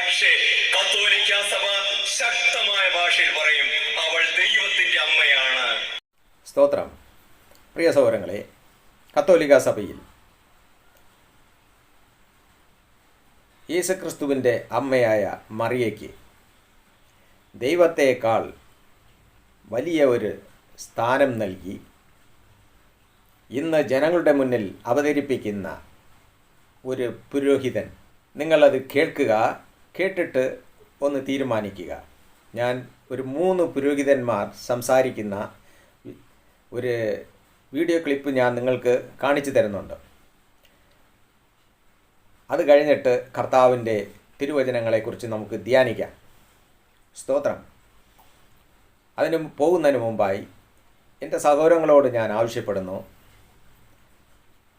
പക്ഷേ കത്തോലിക്ക സഭ ശക്തമായ ഭാഷയിൽ പറയും, അവൾ ദൈവത്തിന്റെ അമ്മയാണ്. സ്തോത്രം. പ്രിയ സഹോദരങ്ങളെ, കത്തോലിക്ക സഭയിൽ യേശുക്രിസ്തുവിൻ്റെ അമ്മയായ മറിയയ്ക്ക് ദൈവത്തേക്കാൾ വലിയ ഒരു സ്ഥാനം നൽകി ഇന്ന് ജനങ്ങളുടെ മുന്നിൽ അവതരിപ്പിക്കുന്ന ഒരു പുരോഹിതൻ. നിങ്ങളത് കേൾക്കുക, കേട്ടിട്ട് ഒന്ന് തീരുമാനിക്കുക. ഞാൻ ഒരു 3 പുരോഹിതന്മാർ സംസാരിക്കുന്ന ഒരു വീഡിയോ ക്ലിപ്പ് ഞാൻ നിങ്ങൾക്ക് കാണിച്ചു തരുന്നുണ്ട്. അത് കഴിഞ്ഞിട്ട് കർത്താവിൻ്റെ തിരുവചനങ്ങളെക്കുറിച്ച് നമുക്ക് ധ്യാനിക്കാം. സ്തോത്രം. അതിന് പോകുന്നതിന് മുമ്പായി എൻ്റെ സഹോദരങ്ങളോട് ഞാൻ ആവശ്യപ്പെടുന്നു,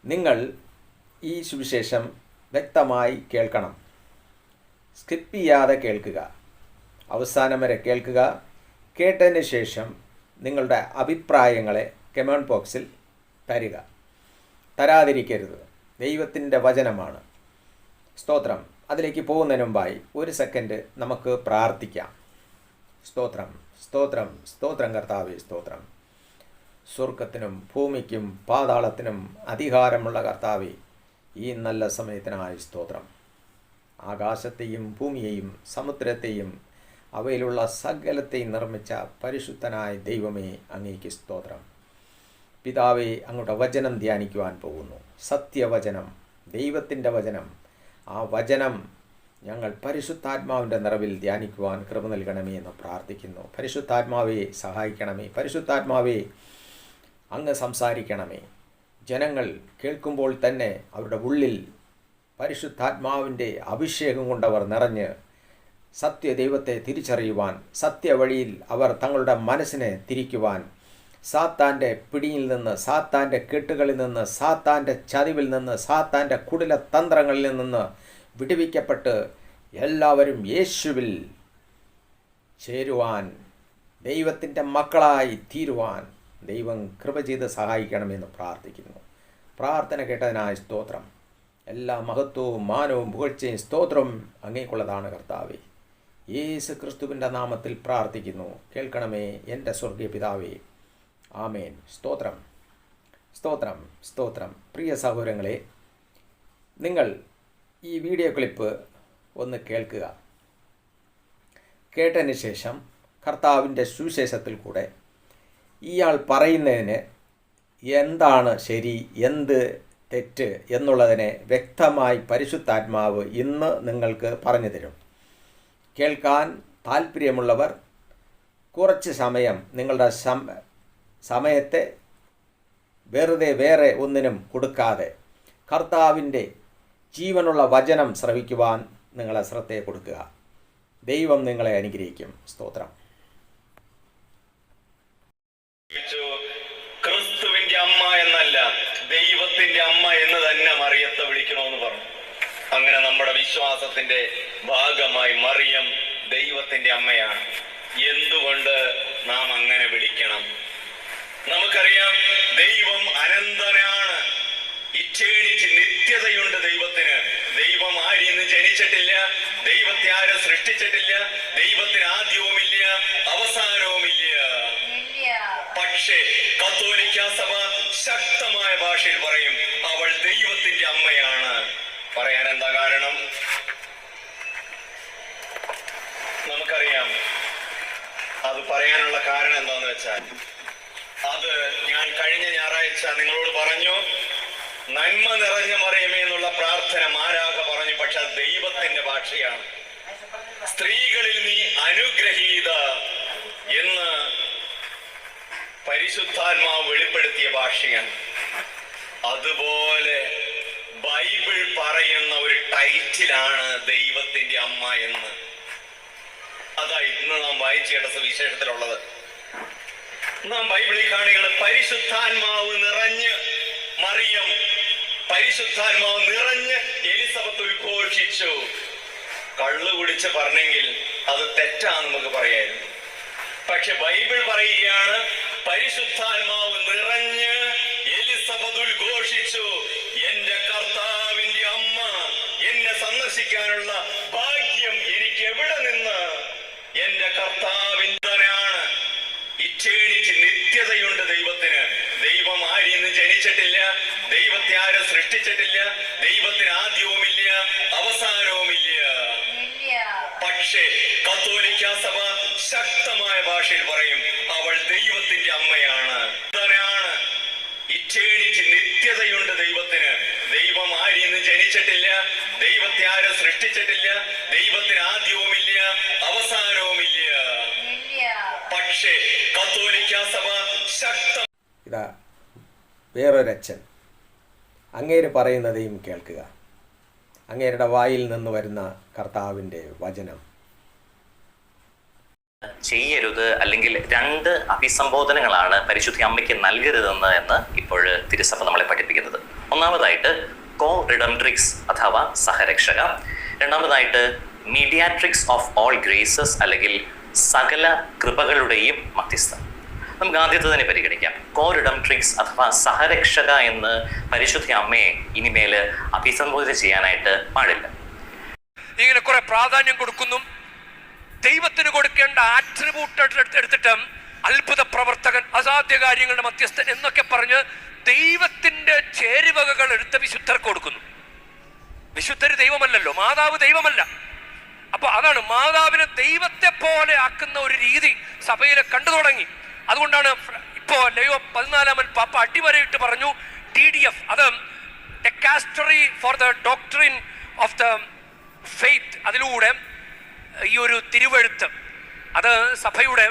നിങ്ങൾ ഈ സുവിശേഷം വ്യക്തമായി കേൾക്കണം. സ്കിപ്പ് ചെയ്യാതെ കേൾക്കുക, അവസാനം വരെ കേൾക്കുക. കേട്ടതിന് ശേഷം നിങ്ങളുടെ അഭിപ്രായങ്ങളെ കമൻറ്റ് ബോക്സിൽ തരിക. തരാതിരിക്കരുത്. ദൈവത്തിൻ്റെ വചനമാണ്. സ്തോത്രം. അതിലേക്ക് പോകുന്നതിന് മുമ്പായി 1 സെക്കൻഡ് നമുക്ക് പ്രാർത്ഥിക്കാം. സ്തോത്രം, സ്തോത്രം, സ്തോത്രം കർത്താവേ, സ്തോത്രം. സ്വർഗത്തിനും ഭൂമിക്കും പാതാളത്തിനും അധികാരമുള്ള കർത്താവേ, ഈ നല്ല സമയത്തിനായി സ്തോത്രം. ആകാശത്തെയും ഭൂമിയെയും സമുദ്രത്തെയും അവയിലുള്ള സകലത്തെയും നിർമ്മിച്ച പരിശുദ്ധനായ ദൈവമേ, അങ്ങേക്ക് സ്തോത്രം. പിതാവേ, അങ്ങയുടെ വചനം ധ്യാനിക്കുവാൻ പോകുന്നു. സത്യവചനം, ദൈവത്തിൻ്റെ വചനം. ആ വചനം ഞങ്ങൾ പരിശുദ്ധാത്മാവിൻ്റെ നിറവിൽ ധ്യാനിക്കുവാൻ കൃപ നൽകണമേ എന്ന് പ്രാർത്ഥിക്കുന്നു. പരിശുദ്ധാത്മാവെ സഹായിക്കണമേ. പരിശുദ്ധാത്മാവെ അങ്ങ് സംസാരിക്കണമേ. ജനങ്ങൾ കേൾക്കുമ്പോൾ തന്നെ അവരുടെ ഉള്ളിൽ പരിശുദ്ധാത്മാവിൻ്റെ അഭിഷേകം കൊണ്ടവർ നിറഞ്ഞ് സത്യദൈവത്തെ തിരിച്ചറിയുവാൻ, സത്യവഴിയിൽ അവർ തങ്ങളുടെ മനസ്സിനെ തിരിക്കുവാൻ, സാത്താൻ്റെ പിടിയിൽ നിന്ന്, സാത്താൻ്റെ കെട്ടുകളിൽ നിന്ന്, സാത്താൻ്റെ ചതിവിൽ നിന്ന്, സാത്താൻ്റെ കുടില തന്ത്രങ്ങളിൽ നിന്ന് വിടുവിക്കപ്പെട്ട് എല്ലാവരും യേശുവിൽ ചേരുവാൻ, ദൈവത്തിൻ്റെ മക്കളായി തീരുവാൻ ദൈവം കൃപ ചെയ്ത് സഹായിക്കണമെന്ന് പ്രാർത്ഥിക്കുന്നു. പ്രാർത്ഥന കേട്ടതിനായി സ്തോത്രം. എല്ലാ മഹത്വവും മാനവും പുകഴ്ചയും സ്തോത്രവും അങ്ങേക്കുള്ളതാണ് കർത്താവേ. യേശു ക്രിസ്തുവിൻ്റെ നാമത്തിൽ പ്രാർത്ഥിക്കുന്നു. കേൾക്കണമേ എൻ്റെ സ്വർഗീയ പിതാവേ. ആമേൻ. സ്തോത്രം, സ്തോത്രം, സ്തോത്രം. പ്രിയ സഹോദരങ്ങളെ, നിങ്ങൾ ഈ വീഡിയോ ക്ലിപ്പ് ഒന്ന് കേൾക്കുക. കേട്ടതിന് ശേഷം കർത്താവിൻ്റെ സുവിശേഷത്തിൽ കൂടെ ഇയാൾ പറയുന്നതിന് എന്താണ് ശരി, എന്ത് തെറ്റ് എന്നുള്ളതിനെ വ്യക്തമായി പരിശുദ്ധാത്മാവ് ഇന്ന് നിങ്ങൾക്ക് പറഞ്ഞു തരും. കേൾക്കാൻ താല്പര്യമുള്ളവർ കുറച്ച് സമയം നിങ്ങളുടെ സമയത്തെ വെറുതെ വേറെ ഒന്നിനും കൊടുക്കാതെ കർത്താവിൻ്റെ ജീവനുള്ള വചനം ശ്രവിക്കുവാൻ നിങ്ങളെ ശ്രദ്ധയെ കൊടുക്കുക. ദൈവം നിങ്ങളെ അനുഗ്രഹിക്കും. സ്തോത്രം. ക്രിസ്തുവിന്റെ അമ്മ എന്നല്ല, ദൈവത്തിന്റെ അമ്മ എന്ന് തന്നെ മറിയത്തെ വിളിക്കണമെന്ന് പറഞ്ഞു. അങ്ങനെ നമ്മുടെ വിശ്വാസത്തിന്റെ ഭാഗമായി മറിയം ദൈവത്തിന്റെ അമ്മയാണ്. എന്തുകൊണ്ട് നാം അങ്ങനെ വിളിക്കണം? നമുക്കറിയാം, ദൈവം അനന്തനാണ്. ഇറ്റേണിറ്റി, നിത്യതയുണ്ട് ദൈവത്തിന്. ദൈവം ആരിൽ നിന്ന് ജനിച്ചിട്ടില്ല, ദൈവത്തെ ആരും സൃഷ്ടിച്ചിട്ടില്ല, ദൈവത്തിന് ആദ്യവുമില്ല അവസാനവുമില്ല. പക്ഷേ കത്തോലിക്ക സഭ ശക്തമായ ഭാഷയിൽ പറയും, അവൾ ദൈവത്തിന്റെ അമ്മയാണ്. പറയാൻ എന്താ കാരണം? നമുക്കറിയാം. അത് പറയാനുള്ള കാരണം എന്താന്ന് വെച്ചാൽ, അത് ഞാൻ കഴിഞ്ഞ ഞായറാഴ്ച നിങ്ങളോട് പറഞ്ഞു. നന്മ നിറഞ്ഞ മറിയമേ എന്നുള്ള പ്രാർത്ഥന മാലാഖ പറഞ്ഞു. പക്ഷെ അത് ദൈവത്തിന്റെ ഭാഷയാണ്. സ്ത്രീകളിൽ നീ അനുഗ്രഹീത എന്ന് പരിശുദ്ധാത്മാവ് വെളിപ്പെടുത്തിയ ഭാഷയാണ്. അതുപോലെ ബൈബിൾ പറയുന്ന ഒരു ടൈറ്റിലാണ് ദൈവത്തിന്റെ അമ്മ എന്ന്. അതാ ഇന്ന് നാം വായിച്ച കേട്ട സുവിശേഷത്തിലുള്ളത്. നാം ബൈബിളിൽ കാണുകയാണ്, പരിശുദ്ധാത്മാവ് നിറഞ്ഞ് മറിയം, പരിശുദ്ധാത്മാവ് നിറഞ്ഞ് എലിസബത്ത് ഉദ്ഘോഷിച്ചു. കള്ളു കുടിച്ച് പറഞ്ഞെങ്കിൽ അത് തെറ്റാന്ന് നമുക്ക് പറയായിരുന്നു. പക്ഷെ ബൈബിൾ പറയുകയാണ്, പരിശുദ്ധാത്മാവ് നിറഞ്ഞ് എലിസബത്ത് ഉദ്ഘോഷിച്ചു, എന്റെ കർത്താവിന്റെ അമ്മ എന്നെ സന്ദർശിക്കാനുള്ള ഭാഗ്യം നിത്യതയുണ്ട് ദൈവത്തിന്. ദൈവം ആരിൽ നിന്ന് ജനിച്ചിട്ടില്ല, ദൈവത്തെ ആരും സൃഷ്ടിച്ചിട്ടില്ല, ദൈവത്തിന് ആദ്യവുമില്ല അവസാനവുമില്ല. പക്ഷേ കത്തോലിക്ക സഭ ശക്തമായ ഭാഷയിൽ പറയും, അവൾ ദൈവത്തിന്റെ അമ്മയാണ്. ഇറ്റേണിറ്റി, നിത്യതയുണ്ട് ദൈവത്തിന്. ദൈവം ആരിൽ നിന്ന് ജനിച്ചിട്ടില്ല, ദൈവത്തെ ആരും സൃഷ്ടിച്ചിട്ടില്ല, ദൈവത്തിന് ആദ്യവുമില്ല അവസാനവുമില്ല. പക്ഷേ കത്തോലിക്ക സഭ ശക്തം. ഇതാ വേറൊരച്ഛൻ അങ്ങേര് പറയുന്നதைയും കേൾക്കുക. അങ്ങേരുടെ വായിൽ നിന്ന് വരുന്ന കർത്താവിൻ്റെ വചനം. ചെയ്യരുത്, അല്ലെങ്കിൽ 2 അഭിസംബോധനകളാണ് പരിശുദ്ധ അമ്മയ്ക്ക് നൽകരുതെന്ന് എന്ന് ഇപ്പോൾ തിരുസഭ നമ്മളെ പഠിപ്പിക്കുന്നത്. ഒന്നാമതായിട്ട് കോ റിഡംട്രിക്സ് അഥവാ സഹരക്ഷക, രണ്ടാമതായിട്ട് മീഡിയാട്രിക്സ് ഓഫ് ഓൾ ഗ്രേസസ് അല്ലെങ്കിൽ സകല കൃപകളുടെയും മധ്യസ്ഥം. നമുക്ക് ആദ്യത്തെ തന്നെ പരിഗണിക്കാം. കോ റിഡംട്രിക്സ് അഥവാ സഹരക്ഷക എന്ന് പരിശുദ്ധ അമ്മയെ ഇനിമേൽ അഭിസംബോധന ചെയ്യാനായിട്ട് പാടില്ല. ഇങ്ങനെ കുറെ പ്രാധാന്യം കൊടുക്കുന്നു, ദൈവത്തിന് കൊടുക്കേണ്ട ആട്രിബ്യൂട്ട് എടുത്തിട്ട് അത്ഭുത പ്രവർത്തകൻ, അസാധ്യ കാര്യങ്ങളുടെ മധ്യസ്ഥൻ എന്നൊക്കെ പറഞ്ഞ് ദൈവത്തിന്റെ ചേരുവകകൾ എടുത്ത് വിശുദ്ധർക്ക് കൊടുക്കുന്നു. വിശുദ്ധര് ദൈവമല്ലല്ലോ, മാതാവ് ദൈവമല്ല. അപ്പൊ അതാണ് മാതാവിനെ ദൈവത്തെ പോലെ ആക്കുന്ന ഒരു രീതി സഭയിൽ കണ്ടു തുടങ്ങി. അതുകൊണ്ടാണ് ഇപ്പോ ലയോ 14 പാപ്പ അടിവരയിട്ട് പറഞ്ഞു TDF, അത് ഡെക്കാസ്റ്ററി for the doctrine of the faith. അതിലൂടെ ഈ ഒരു തിരുവെഴുത്ത് അത് സഭയുടെ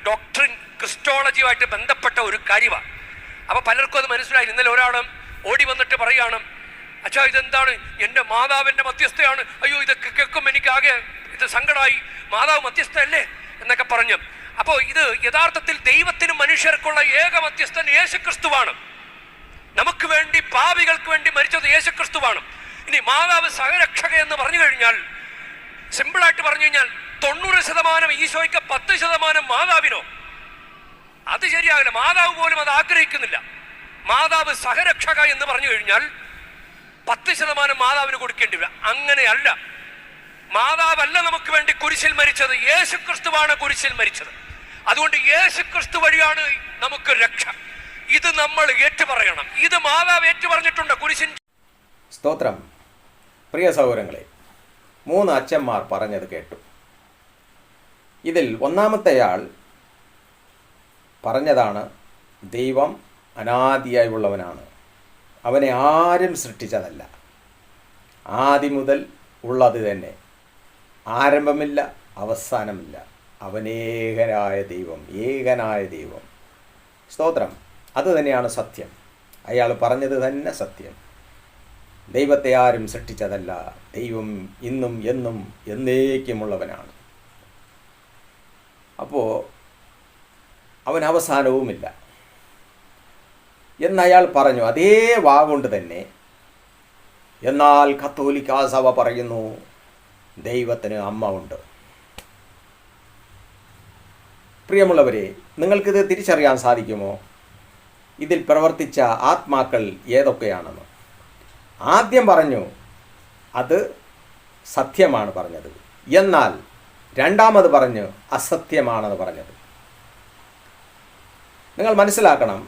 ഡോക്ട്രിൻ ക്രിസ്റ്റോളജിയുമായിട്ട് ബന്ധപ്പെട്ട ഒരു കാര്യമാണ്. അപ്പൊ പലർക്കും അത് മനസ്സിലായി. ഇന്നലെ ഒരാൾ ഓടി വന്നിട്ട് പറയാണ്, അച്ഛാ ഇതെന്താണ്, എൻ്റെ മാതാവിൻ്റെ മധ്യസ്ഥയാണ്, അയ്യോ ഇതൊക്കെ കേൾക്കും എനിക്കാകെ ഇത് സങ്കടമായി, മാതാവ് മധ്യസ്ഥയല്ലേ എന്നൊക്കെ പറഞ്ഞു. അപ്പോൾ ഇത് യഥാർത്ഥത്തിൽ ദൈവത്തിനും മനുഷ്യർക്കുള്ള ഏക മധ്യസ്ഥൻ യേശുക്രിസ്തുവാണ്. നമുക്ക് വേണ്ടി, പാപികൾക്ക് വേണ്ടി മരിച്ചത് യേശുക്രിസ്തുവാണ്. ഇനി മാതാവ് സഹരക്ഷക എന്ന് പറഞ്ഞു കഴിഞ്ഞാൽ, സിമ്പിളായിട്ട് പറഞ്ഞു കഴിഞ്ഞാൽ 90% ഈശോയ്ക്ക്, 10% മാതാവിനോ? അത് ശരിയാകില്ല. മാതാവ് പോലും അത് ആഗ്രഹിക്കുന്നില്ല. മാതാവ് സഹരക്ഷക എന്ന് പറഞ്ഞു കഴിഞ്ഞാൽ 10% മാതാവിന് കൊടുക്കേണ്ടി വരും. അങ്ങനെയല്ല. മാതാവല്ല നമുക്ക് വേണ്ടി കുരിശിൽ മരിച്ചത്, യേശുക്രിസ്തുവാണ് കുരിശിൽ മരിച്ചത്. അതുകൊണ്ട് യേശുക്രിസ്തു വഴിയാണ് നമുക്ക് രക്ഷ. ഇത് നമ്മൾ ഏറ്റുപറയണം. ഇത് മാതാവ് ഏറ്റുപറഞ്ഞിട്ടുണ്ട് കുരിശിൻ. സ്തോത്രം. പ്രിയ സഹോദരങ്ങളെ, 3 അച്ഛന്മാർ പറഞ്ഞത് കേട്ടു. ഇതിൽ ഒന്നാമത്തെയാൾ പറഞ്ഞതാണ്, ദൈവം അനാദിയായി ഉള്ളവനാണ്, അവനെ ആരും സൃഷ്ടിച്ചതല്ല, ആദ്യം മുതൽ ഉള്ളത് തന്നെ, ആരംഭമില്ല അവസാനമില്ല, അവനേകനായ ദൈവം, ഏകനായ ദൈവം. സ്തോത്രം. അത് തന്നെയാണ് സത്യം. അയാൾ പറഞ്ഞത് തന്നെ സത്യം. ദൈവത്തെ ആരും സൃഷ്ടിച്ചതല്ല, ദൈവം ഇന്നും എന്നും എന്നേക്കുമുള്ളവനാണ്. അപ്പോൾ അവൻ അവസാനവുമില്ല എന്നയാൾ പറഞ്ഞു. അതേ വാഗുകൊണ്ട് തന്നെ എന്നാൽ കത്തോലിക്കാ സഭ പറയുന്നു ദൈവത്തിന് അമ്മ ഉണ്ട്. പ്രിയമുള്ളവരെ, നിങ്ങൾക്കിത് തിരിച്ചറിയാൻ സാധിക്കുമോ? ഇതിൽ പ്രവർത്തിച്ച ആത്മാക്കൾ ഏതൊക്കെയാണെന്ന്. ആദ്യം പറഞ്ഞു അത് സത്യമാണ് പറഞ്ഞത്, എന്നാൽ രണ്ടാമത് പറഞ്ഞു അസത്യമാണെന്ന് പറഞ്ഞത്. നിങ്ങൾ മനസ്സിലാക്കണം,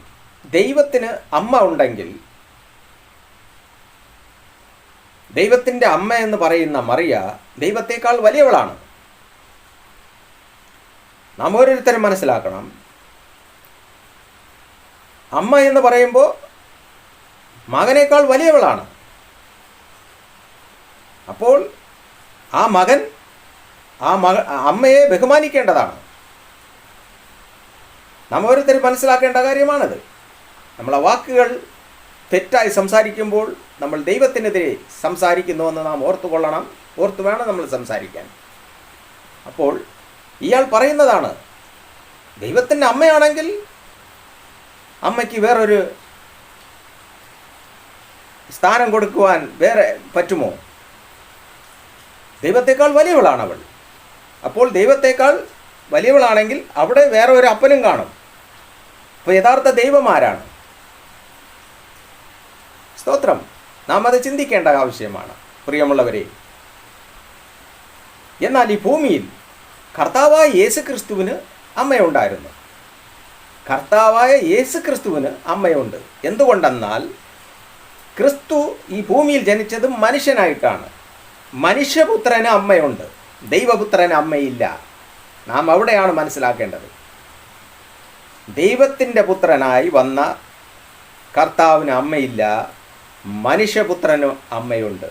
ദൈവത്തിന് അമ്മ ഉണ്ടെങ്കിൽ ദൈവത്തിൻ്റെ അമ്മ എന്ന് പറയുന്ന മറിയ ദൈവത്തേക്കാൾ വലിയവളാണ്. നാം ഓരോരുത്തരും മനസ്സിലാക്കണം, അമ്മ എന്ന് പറയുമ്പോൾ മകനേക്കാൾ വലിയവളാണ്. അപ്പോൾ ആ മകൻ അമ്മയെ ബഹുമാനിക്കേണ്ടതാണ്. നാം ഓരോരുത്തരും മനസ്സിലാക്കേണ്ട കാര്യമാണത്. നമ്മളെ വാക്കുകൾ തെറ്റായി സംസാരിക്കുമ്പോൾ നമ്മൾ ദൈവത്തിനെതിരെ സംസാരിക്കുന്നുവെന്ന് നാം ഓർത്തുകൊള്ളണം. ഓർത്തു വേണം നമ്മൾ സംസാരിക്കാൻ. അപ്പോൾ ഇയാൾ പറയുന്നതാണ്, ദൈവത്തിൻ്റെ അമ്മയാണെങ്കിൽ അമ്മയ്ക്ക് വേറൊരു സ്ഥാനം കൊടുക്കുവാൻ വേറെ പറ്റുമോ? ദൈവത്തേക്കാൾ വലിയവളാണ് അവൾ. അപ്പോൾ ദൈവത്തേക്കാൾ വലിയവളാണെങ്കിൽ അവിടെ വേറെ ഒരു അപ്പനും കാണും. അപ്പോൾ യഥാർത്ഥ ദൈവം ആരാണ്? സ്തോത്രം. നാം അത് ചിന്തിക്കേണ്ട ആവശ്യമാണ് പ്രിയമുള്ളവരെ. എന്നാൽ ഈ ഭൂമിയിൽ കർത്താവായ യേശുക്രിസ്തുവിന് അമ്മയുണ്ടായിരുന്നു. കർത്താവായ യേശു ക്രിസ്തുവിന് അമ്മയുണ്ട്. എന്തുകൊണ്ടെന്നാൽ ക്രിസ്തു ഈ ഭൂമിയിൽ ജനിച്ചത് മനുഷ്യനായിട്ടാണ്. മനുഷ്യപുത്രന് അമ്മയുണ്ട്, ദൈവപുത്രന് അമ്മയില്ല. നാം അവിടെയാണ് മനസ്സിലാക്കേണ്ടത്. ദൈവത്തിൻ്റെ പുത്രനായി വന്ന കർത്താവിന് അമ്മയില്ല, മനുഷ്യപുത്രന് അമ്മയുണ്ട്.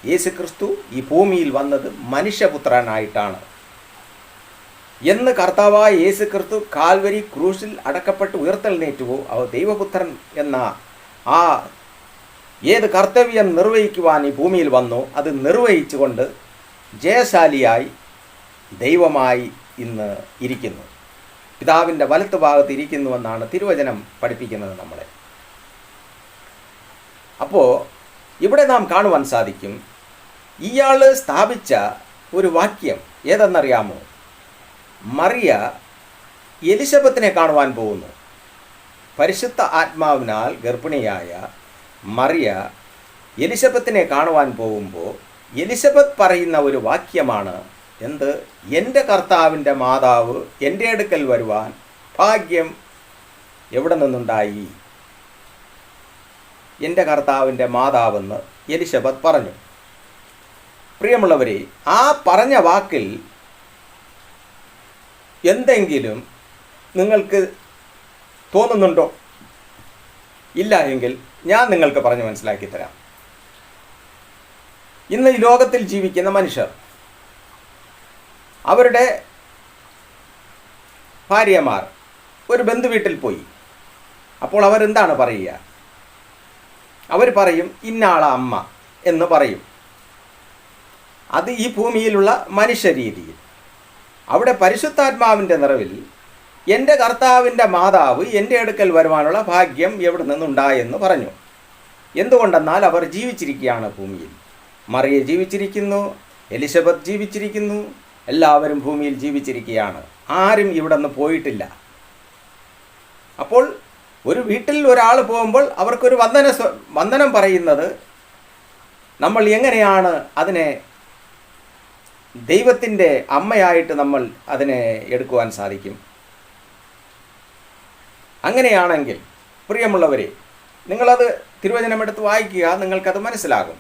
യേശു ക്രിസ്തു ഈ ഭൂമിയിൽ വന്നത് മനുഷ്യപുത്രനായിട്ടാണ് എന്ന് കർത്താവായ യേശു ക്രിസ്തു കാൽവരി ക്രൂശിൽ അടക്കപ്പെട്ട് ഉയർത്തെഴുന്നേറ്റുവോ അവ ദൈവപുത്രൻ എന്ന ആ ഏത് കർത്തവ്യം നിർവഹിക്കുവാൻ ഈ ഭൂമിയിൽ വന്നോ അത് നിർവഹിച്ചുകൊണ്ട് ജയശാലിയായി ദൈവമായി ഇന്ന് ഇരിക്കുന്നു. പിതാവിൻ്റെ വലത്ത് ഭാഗത്ത് ഇരിക്കുന്നുവെന്നാണ് തിരുവചനം പഠിപ്പിക്കുന്നത് നമ്മളെ. അപ്പോൾ ഇവിടെ നാം കാണുവാൻ സാധിക്കും, ഇയാൾ സ്ഥാപിച്ച ഒരു വാക്യം ഏതെന്നറിയാമോ? മറിയ എലിസബത്തിനെ കാണുവാൻ പോകുന്നു. പരിശുദ്ധ ആത്മാവിനാൽ ഗർഭിണിയായ മറിയ എലിസബത്തിനെ കാണുവാൻ പോകുമ്പോൾ എലിസബത്ത് പറയുന്ന ഒരു വാക്യമാണ് എന്ത്? എൻ്റെ കർത്താവിൻ്റെ മാതാവ് എൻ്റെ അടുക്കൽ വരുവാൻ ഭാഗ്യം എവിടെ നിന്നുണ്ടായി? എൻ്റെ കർത്താവിൻ്റെ മാതാവെന്ന് എലിസബത്ത് പറഞ്ഞു. പ്രിയമുള്ളവരെ, ആ പറഞ്ഞ വാക്കിൽ എന്തെങ്കിലും നിങ്ങൾക്ക് തോന്നുന്നുണ്ടോ? ഇല്ല എങ്കിൽ ഞാൻ നിങ്ങൾക്ക് പറഞ്ഞ് മനസ്സിലാക്കി തരാം. ഇന്ന് ഈ ലോകത്തിൽ ജീവിക്കുന്ന മനുഷ്യർ അവരുടെ ഭാര്യമാർ ഒരു ബന്ധുവീട്ടിൽ പോയി. അപ്പോൾ അവരെന്താണ് പറയുക? അവർ പറയും ഇന്നാള അമ്മ എന്ന് പറയും. അത് ഈ ഭൂമിയിലുള്ള മനുഷ്യരീതിയിൽ. അവിടെ പരിശുദ്ധാത്മാവിൻ്റെ നിറവിൽ എൻ്റെ കർത്താവിൻ്റെ മാതാവ് എൻ്റെ അടുക്കൽ വരുവാനുള്ള ഭാഗ്യം എവിടെ നിന്നുണ്ടായെന്ന് പറഞ്ഞു. എന്തുകൊണ്ടെന്നാൽ അവർ ജീവിച്ചിരിക്കുകയാണ് ഭൂമിയിൽ. മറിയ ജീവിച്ചിരിക്കുന്നു, എലിസബത്ത് ജീവിച്ചിരിക്കുന്നു, എല്ലാവരും ഭൂമിയിൽ ജീവിച്ചിരിക്കുകയാണ്. ആരും ഇവിടെ നിന്ന് പോയിട്ടില്ല. അപ്പോൾ ഒരു വീട്ടിൽ ഒരാൾ പോകുമ്പോൾ അവർക്കൊരു വന്ദനം പറയുന്നത് നമ്മൾ എങ്ങനെയാണ് അതിനെ ദൈവത്തിൻ്റെ അമ്മയായിട്ട് നമ്മൾ അതിനെ എടുക്കുവാൻ സാധിക്കും? അങ്ങനെയാണെങ്കിൽ പ്രിയമുള്ളവരെ, നിങ്ങളത് തിരുവചനമെടുത്ത് വായിക്കുക, നിങ്ങൾക്കത് മനസ്സിലാകും.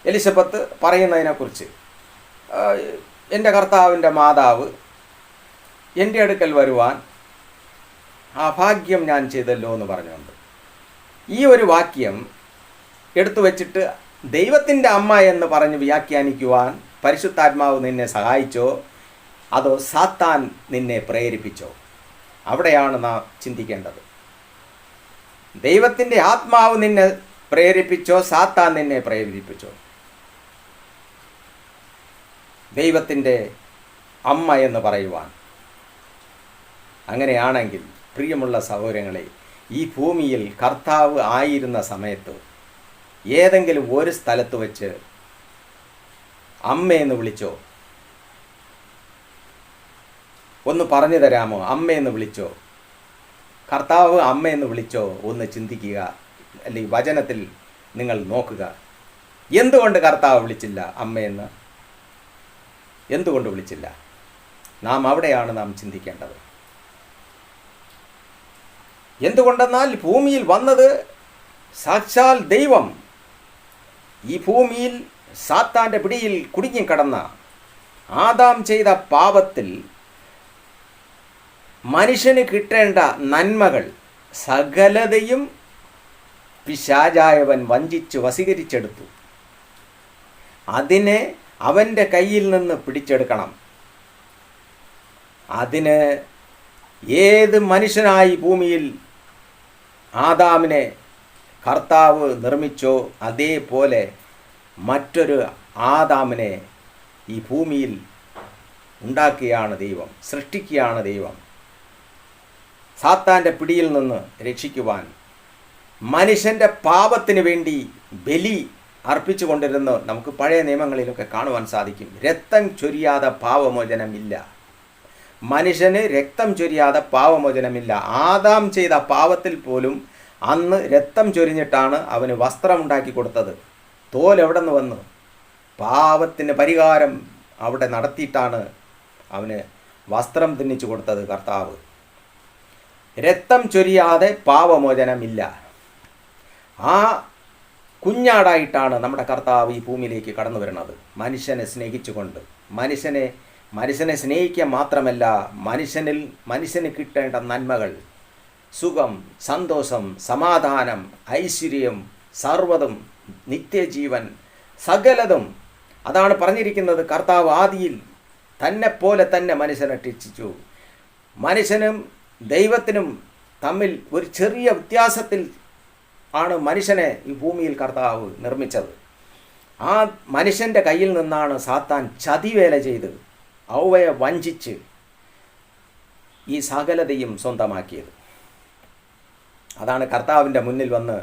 എലിസബത്ത് പറയുന്നതിനെക്കുറിച്ച് എൻ്റെ കർത്താവിൻ്റെ മാതാവ് എൻ്റെ അടുക്കൽ വരുവാൻ ആ ഭാഗ്യം ഞാൻ ചെയ്തല്ലോ എന്ന് പറഞ്ഞുകൊണ്ട് ഈ ഒരു വാക്യം എടുത്തു വച്ചിട്ട് ദൈവത്തിൻ്റെ അമ്മ എന്ന് പറഞ്ഞ് വ്യാഖ്യാനിക്കുവാൻ പരിശുദ്ധാത്മാവ് നിന്നെ സഹായിച്ചോ അതോ സാത്താൻ നിന്നെ പ്രേരിപ്പിച്ചോ? അവിടെയാണ് നാം ചിന്തിക്കേണ്ടത്. ദൈവത്തിൻ്റെ ആത്മാവ് നിന്നെ പ്രേരിപ്പിച്ചോ സാത്താൻ നിന്നെ പ്രേരിപ്പിച്ചോ? ദൈവത്തിൻ്റെ അമ്മ എന്ന് പറയുവാൻ. അങ്ങനെയാണെങ്കിൽ പ്രിയമുള്ള സഹോദരങ്ങളെ, ഈ ഭൂമിയിൽ കർത്താവ് ആയിരുന്ന സമയത്ത് ഏതെങ്കിലും ഒരു സ്ഥലത്ത് വെച്ച് അമ്മയെന്ന് വിളിച്ചോ? ഒന്ന് പറഞ്ഞു തരാമോ? അമ്മയെന്ന് വിളിച്ചോ? കർത്താവ് അമ്മയെന്ന് വിളിച്ചോ? ഒന്ന് ചിന്തിക്കുക, അല്ലെങ്കിൽ വചനത്തിൽ നിങ്ങൾ നോക്കുക. എന്തുകൊണ്ട് കർത്താവ് വിളിച്ചില്ല അമ്മയെന്ന്? എന്തുകൊണ്ട് വിളിച്ചില്ല? നാം അവിടെയാണ് നാം ചിന്തിക്കേണ്ടത്. എന്തുകൊണ്ടെന്നാൽ ഭൂമിയിൽ വന്നത് സാക്ഷാൽ ദൈവം. ഈ ഭൂമിയിൽ സാത്താൻ്റെ പിടിയിൽ കുടുങ്ങിക്കിടന്ന ആദാം ചെയ്ത പാപത്തിൽ മനുഷ്യന് കിട്ടേണ്ട നന്മകൾ സകലതയും പിശാചായവൻ വഞ്ചിച്ച് വശീകരിച്ചെടുത്തു. അതിനെ അവൻ്റെ കയ്യിൽ നിന്ന് പിടിച്ചെടുക്കണം. അതിന് ഏത് മനുഷ്യനായി ഭൂമിയിൽ ആദാമിനെ കർത്താവ് നിർമ്മിച്ചോ അതേപോലെ മറ്റൊരു ആദാമിനെ ഈ ഭൂമിയിൽ ഉണ്ടാക്കുകയാണ് ദൈവം, സൃഷ്ടിക്കുകയാണ് ദൈവം. സാത്താൻ്റെ പിടിയിൽ നിന്ന് രക്ഷിക്കുവാൻ മനുഷ്യൻ്റെ പാപത്തിന് വേണ്ടി ബലി അർപ്പിച്ചു കൊണ്ടിരുന്ന് നമുക്ക് പഴയ നിയമങ്ങളിലൊക്കെ കാണുവാൻ സാധിക്കും. രക്തം ചൊരിയാതെ പാപമോചനമില്ല. മനുഷ്യന് രക്തം ചൊരിയാതെ പാപമോചനമില്ല. ആദാം ചെയ്ത പാപത്തിൽ പോലും അന്ന് രക്തം ചൊരിഞ്ഞിട്ടാണ് അവന് വസ്ത്രം ഉണ്ടാക്കി കൊടുത്തത്. തോൽ എവിടെ നിന്ന് വന്നു? പാപത്തിന് പരിഹാരം അവിടെ നടത്തിയിട്ടാണ് അവന് വസ്ത്രം തിന്നിച്ചു കൊടുത്തത് കർത്താവ്. രക്തം ചൊരിയാതെ പാപമോചനമില്ല. ആ കുഞ്ഞാടായിട്ടാണ് നമ്മുടെ കർത്താവ് ഈ ഭൂമിയിലേക്ക് കടന്നു വരുന്നത്, മനുഷ്യനെ സ്നേഹിച്ചുകൊണ്ട്. മനുഷ്യനെ സ്നേഹിക്കുക മാത്രമല്ല, മനുഷ്യന് കിട്ടേണ്ട നന്മകൾ, സുഖം, സന്തോഷം, സമാധാനം, ഐശ്വര്യം, സർവ്വതും, നിത്യജീവൻ, സകലതും. അതാണ് പറഞ്ഞിരിക്കുന്നത്. കർത്താവ് ആദിയിൽ തന്നെപ്പോലെ തന്നെ മനുഷ്യനെ രക്ഷിച്ചു. മനുഷ്യനും ദൈവത്തിനും തമ്മിൽ ഒരു ചെറിയ വ്യത്യാസത്തിൽ ആണ് മനുഷ്യനെ ഈ ഭൂമിയിൽ കർത്താവ് നിർമ്മിച്ചത്. ആ മനുഷ്യൻ്റെ കയ്യിൽ നിന്നാണ് സാത്താൻ ചതിവേല ചെയ്ത് ഔവയെ വഞ്ചിച്ച് ഈ സകലതയും സ്വന്തമാക്കിയത്. അതാണ് കർത്താവിൻ്റെ മുന്നിൽ വന്ന്,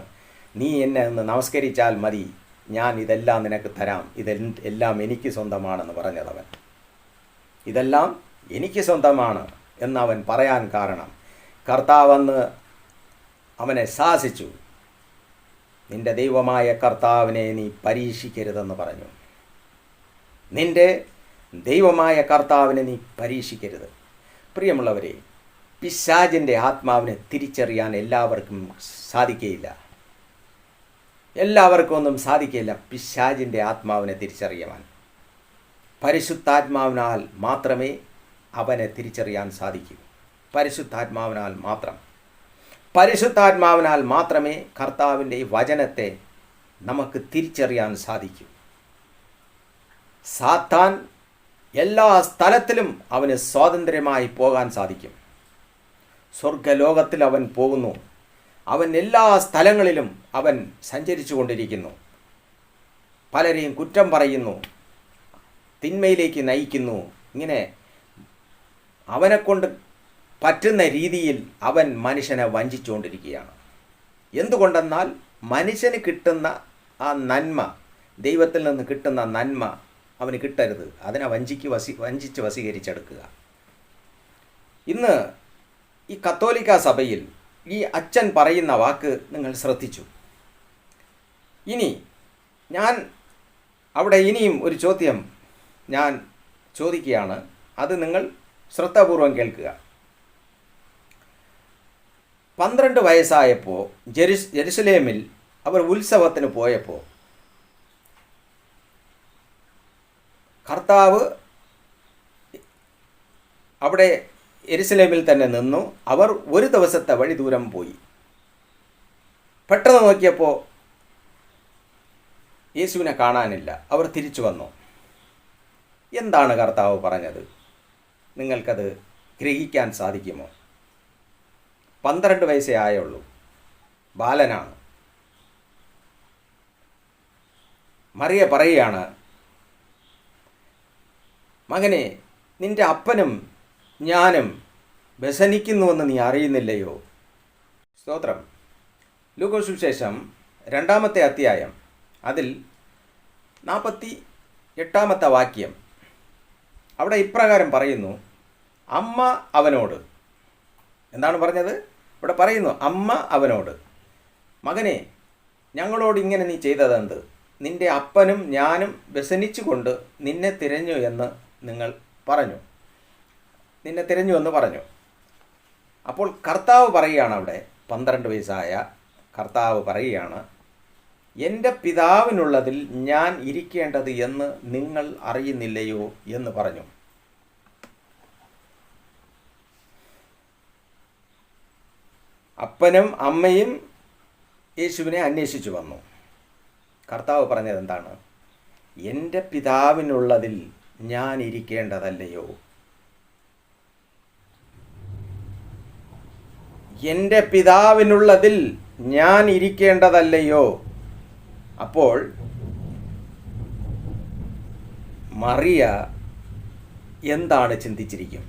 നീ എന്നെ ഒന്ന് നമസ്കരിച്ചാൽ മതി, ഞാൻ ഇതെല്ലാം നിനക്ക് തരാം, ഇതെല്ലാം എനിക്ക് സ്വന്തമാണെന്ന് പറഞ്ഞതവൻ. ഇതെല്ലാം എനിക്ക് സ്വന്തമാണ് എന്നവൻ പറയാൻ കാരണം, കർത്താവെന്ന് അവനെ ശാസിച്ചു. നിന്റെ ദൈവമായ കർത്താവിനെ നീ പരീക്ഷിക്കരുതെന്ന് പറഞ്ഞു. നിന്റെ ദൈവമായ കർത്താവിനെ നീ പരീക്ഷിക്കരുത്. പ്രിയമുള്ളവരെ, പിശാചിൻ്റെ ആത്മാവിനെ തിരിച്ചറിയാൻ എല്ലാവർക്കും സാധിക്കുകയില്ല. എല്ലാവർക്കും ഒന്നും സാധിക്കില്ല പിശാചിൻ്റെ ആത്മാവിനെ തിരിച്ചറിയാൻ. പരിശുദ്ധാത്മാവിനാൽ മാത്രമേ അവനെ തിരിച്ചറിയാൻ സാധിക്കൂ. പരിശുദ്ധാത്മാവിനാൽ മാത്രമേ കർത്താവിൻ്റെ ഈ വചനത്തെ നമുക്ക് തിരിച്ചറിയാൻ സാധിക്കൂ. സാത്താൻ എല്ലാ സ്ഥലത്തിലും അവന് സ്വാതന്ത്ര്യമായി പോകാൻ സാധിക്കും. സ്വർഗലോകത്തിൽ അവൻ പോകുന്നു. അവൻ എല്ലാ സ്ഥലങ്ങളിലും അവൻ സഞ്ചരിച്ചു കൊണ്ടിരിക്കുന്നു. പലരെയും കുറ്റം പറയുന്നു, തിന്മയിലേക്ക് നയിക്കുന്നു. ഇങ്ങനെ അവനെക്കൊണ്ട് പറ്റുന്ന രീതിയിൽ അവൻ മനുഷ്യനെ വഞ്ചിച്ചുകൊണ്ടിരിക്കുകയാണ്. എന്തുകൊണ്ടെന്നാൽ മനുഷ്യന് കിട്ടുന്ന ആ നന്മ, ദൈവത്തിൽ നിന്ന് കിട്ടുന്ന നന്മ അവന് കിട്ടരുത്. അതിനെ വഞ്ചിച്ച് വശീകരിച്ചെടുക്കുക. ഇന്ന് ഈ കത്തോലിക്ക സഭയിൽ ഈ അച്ഛൻ പറയുന്ന വാക്ക് നിങ്ങൾ ശ്രദ്ധിച്ചു. ഇനി ഞാൻ അവിടെ ഇനിയും ഒരു ചോദ്യം ഞാൻ ചോദിക്കുകയാണ്. അത് നിങ്ങൾ ശ്രദ്ധാപൂർവം കേൾക്കുക. 12 വയസ്സായപ്പോൾ ജെറുസലേമിൽ അവർ ഉത്സവത്തിന് പോയപ്പോൾ കർത്താവ് അവിടെ യെരുശലേമിൽ തന്നെ നിന്നു. അവർ ഒരു ദിവസത്തെ വഴി ദൂരം പോയി. പെട്ടെന്ന് നോക്കിയപ്പോൾ യേശുവിനെ കാണാനില്ല. അവർ തിരിച്ചു വന്നു. എന്താണ് കർത്താവ് പറഞ്ഞത്? നിങ്ങൾക്കത് ഗ്രഹിക്കാൻ സാധിക്കുമോ? 12 വയസ്സേ ആയുള്ളൂ, ബാലനാണ്. മറിയ പറയുകയാണ്, മകനെ, നിന്റെ അപ്പനും ഞാനും വ്യസനിക്കുന്നുവെന്ന് നീ അറിയുന്നില്ലയോ? സ്തോത്രം. ലൂക്കോസ് സുവിശേഷം 2-ാമത്തെ അധ്യായം അതിൽ 48-ാമത്തെ വാക്യം അവിടെ ഇപ്രകാരം പറയുന്നു. അമ്മ അവനോട്, എന്താണ് പറഞ്ഞത്? ഇവിടെ പറയുന്നു, അമ്മ അവനോട്, മകനെ, ഞങ്ങളോട് ഇങ്ങനെ നീ ചെയ്തതെന്ത്? നിന്റെ അപ്പനും ഞാനും വ്യസനിച്ചുകൊണ്ട് നിന്നെ തിരഞ്ഞു എന്ന് പറഞ്ഞു. അപ്പോൾ കർത്താവ് പറയുകയാണ്, അവിടെ 12 വയസ്സായ കർത്താവ് പറയുകയാണ്, എൻ്റെ പിതാവിനുള്ളതിൽ ഞാൻ ഇരിക്കേണ്ടത് എന്ന് നിങ്ങൾ അറിയുന്നില്ലയോ എന്ന് പറഞ്ഞു. അപ്പനും അമ്മയും യേശുവിനെ അന്വേഷിച്ചു വന്നു. കർത്താവ് പറഞ്ഞത് എന്താണ്? എൻ്റെ പിതാവിനുള്ളതിൽ ഞാൻ ഇരിക്കേണ്ടതല്ലയോ? എൻ്റെ പിതാവിനുള്ളതിൽ ഞാൻ ഇരിക്കേണ്ടതല്ലയോ? അപ്പോൾ മറിയ എന്താണ് ചിന്തിച്ചിരിക്കും?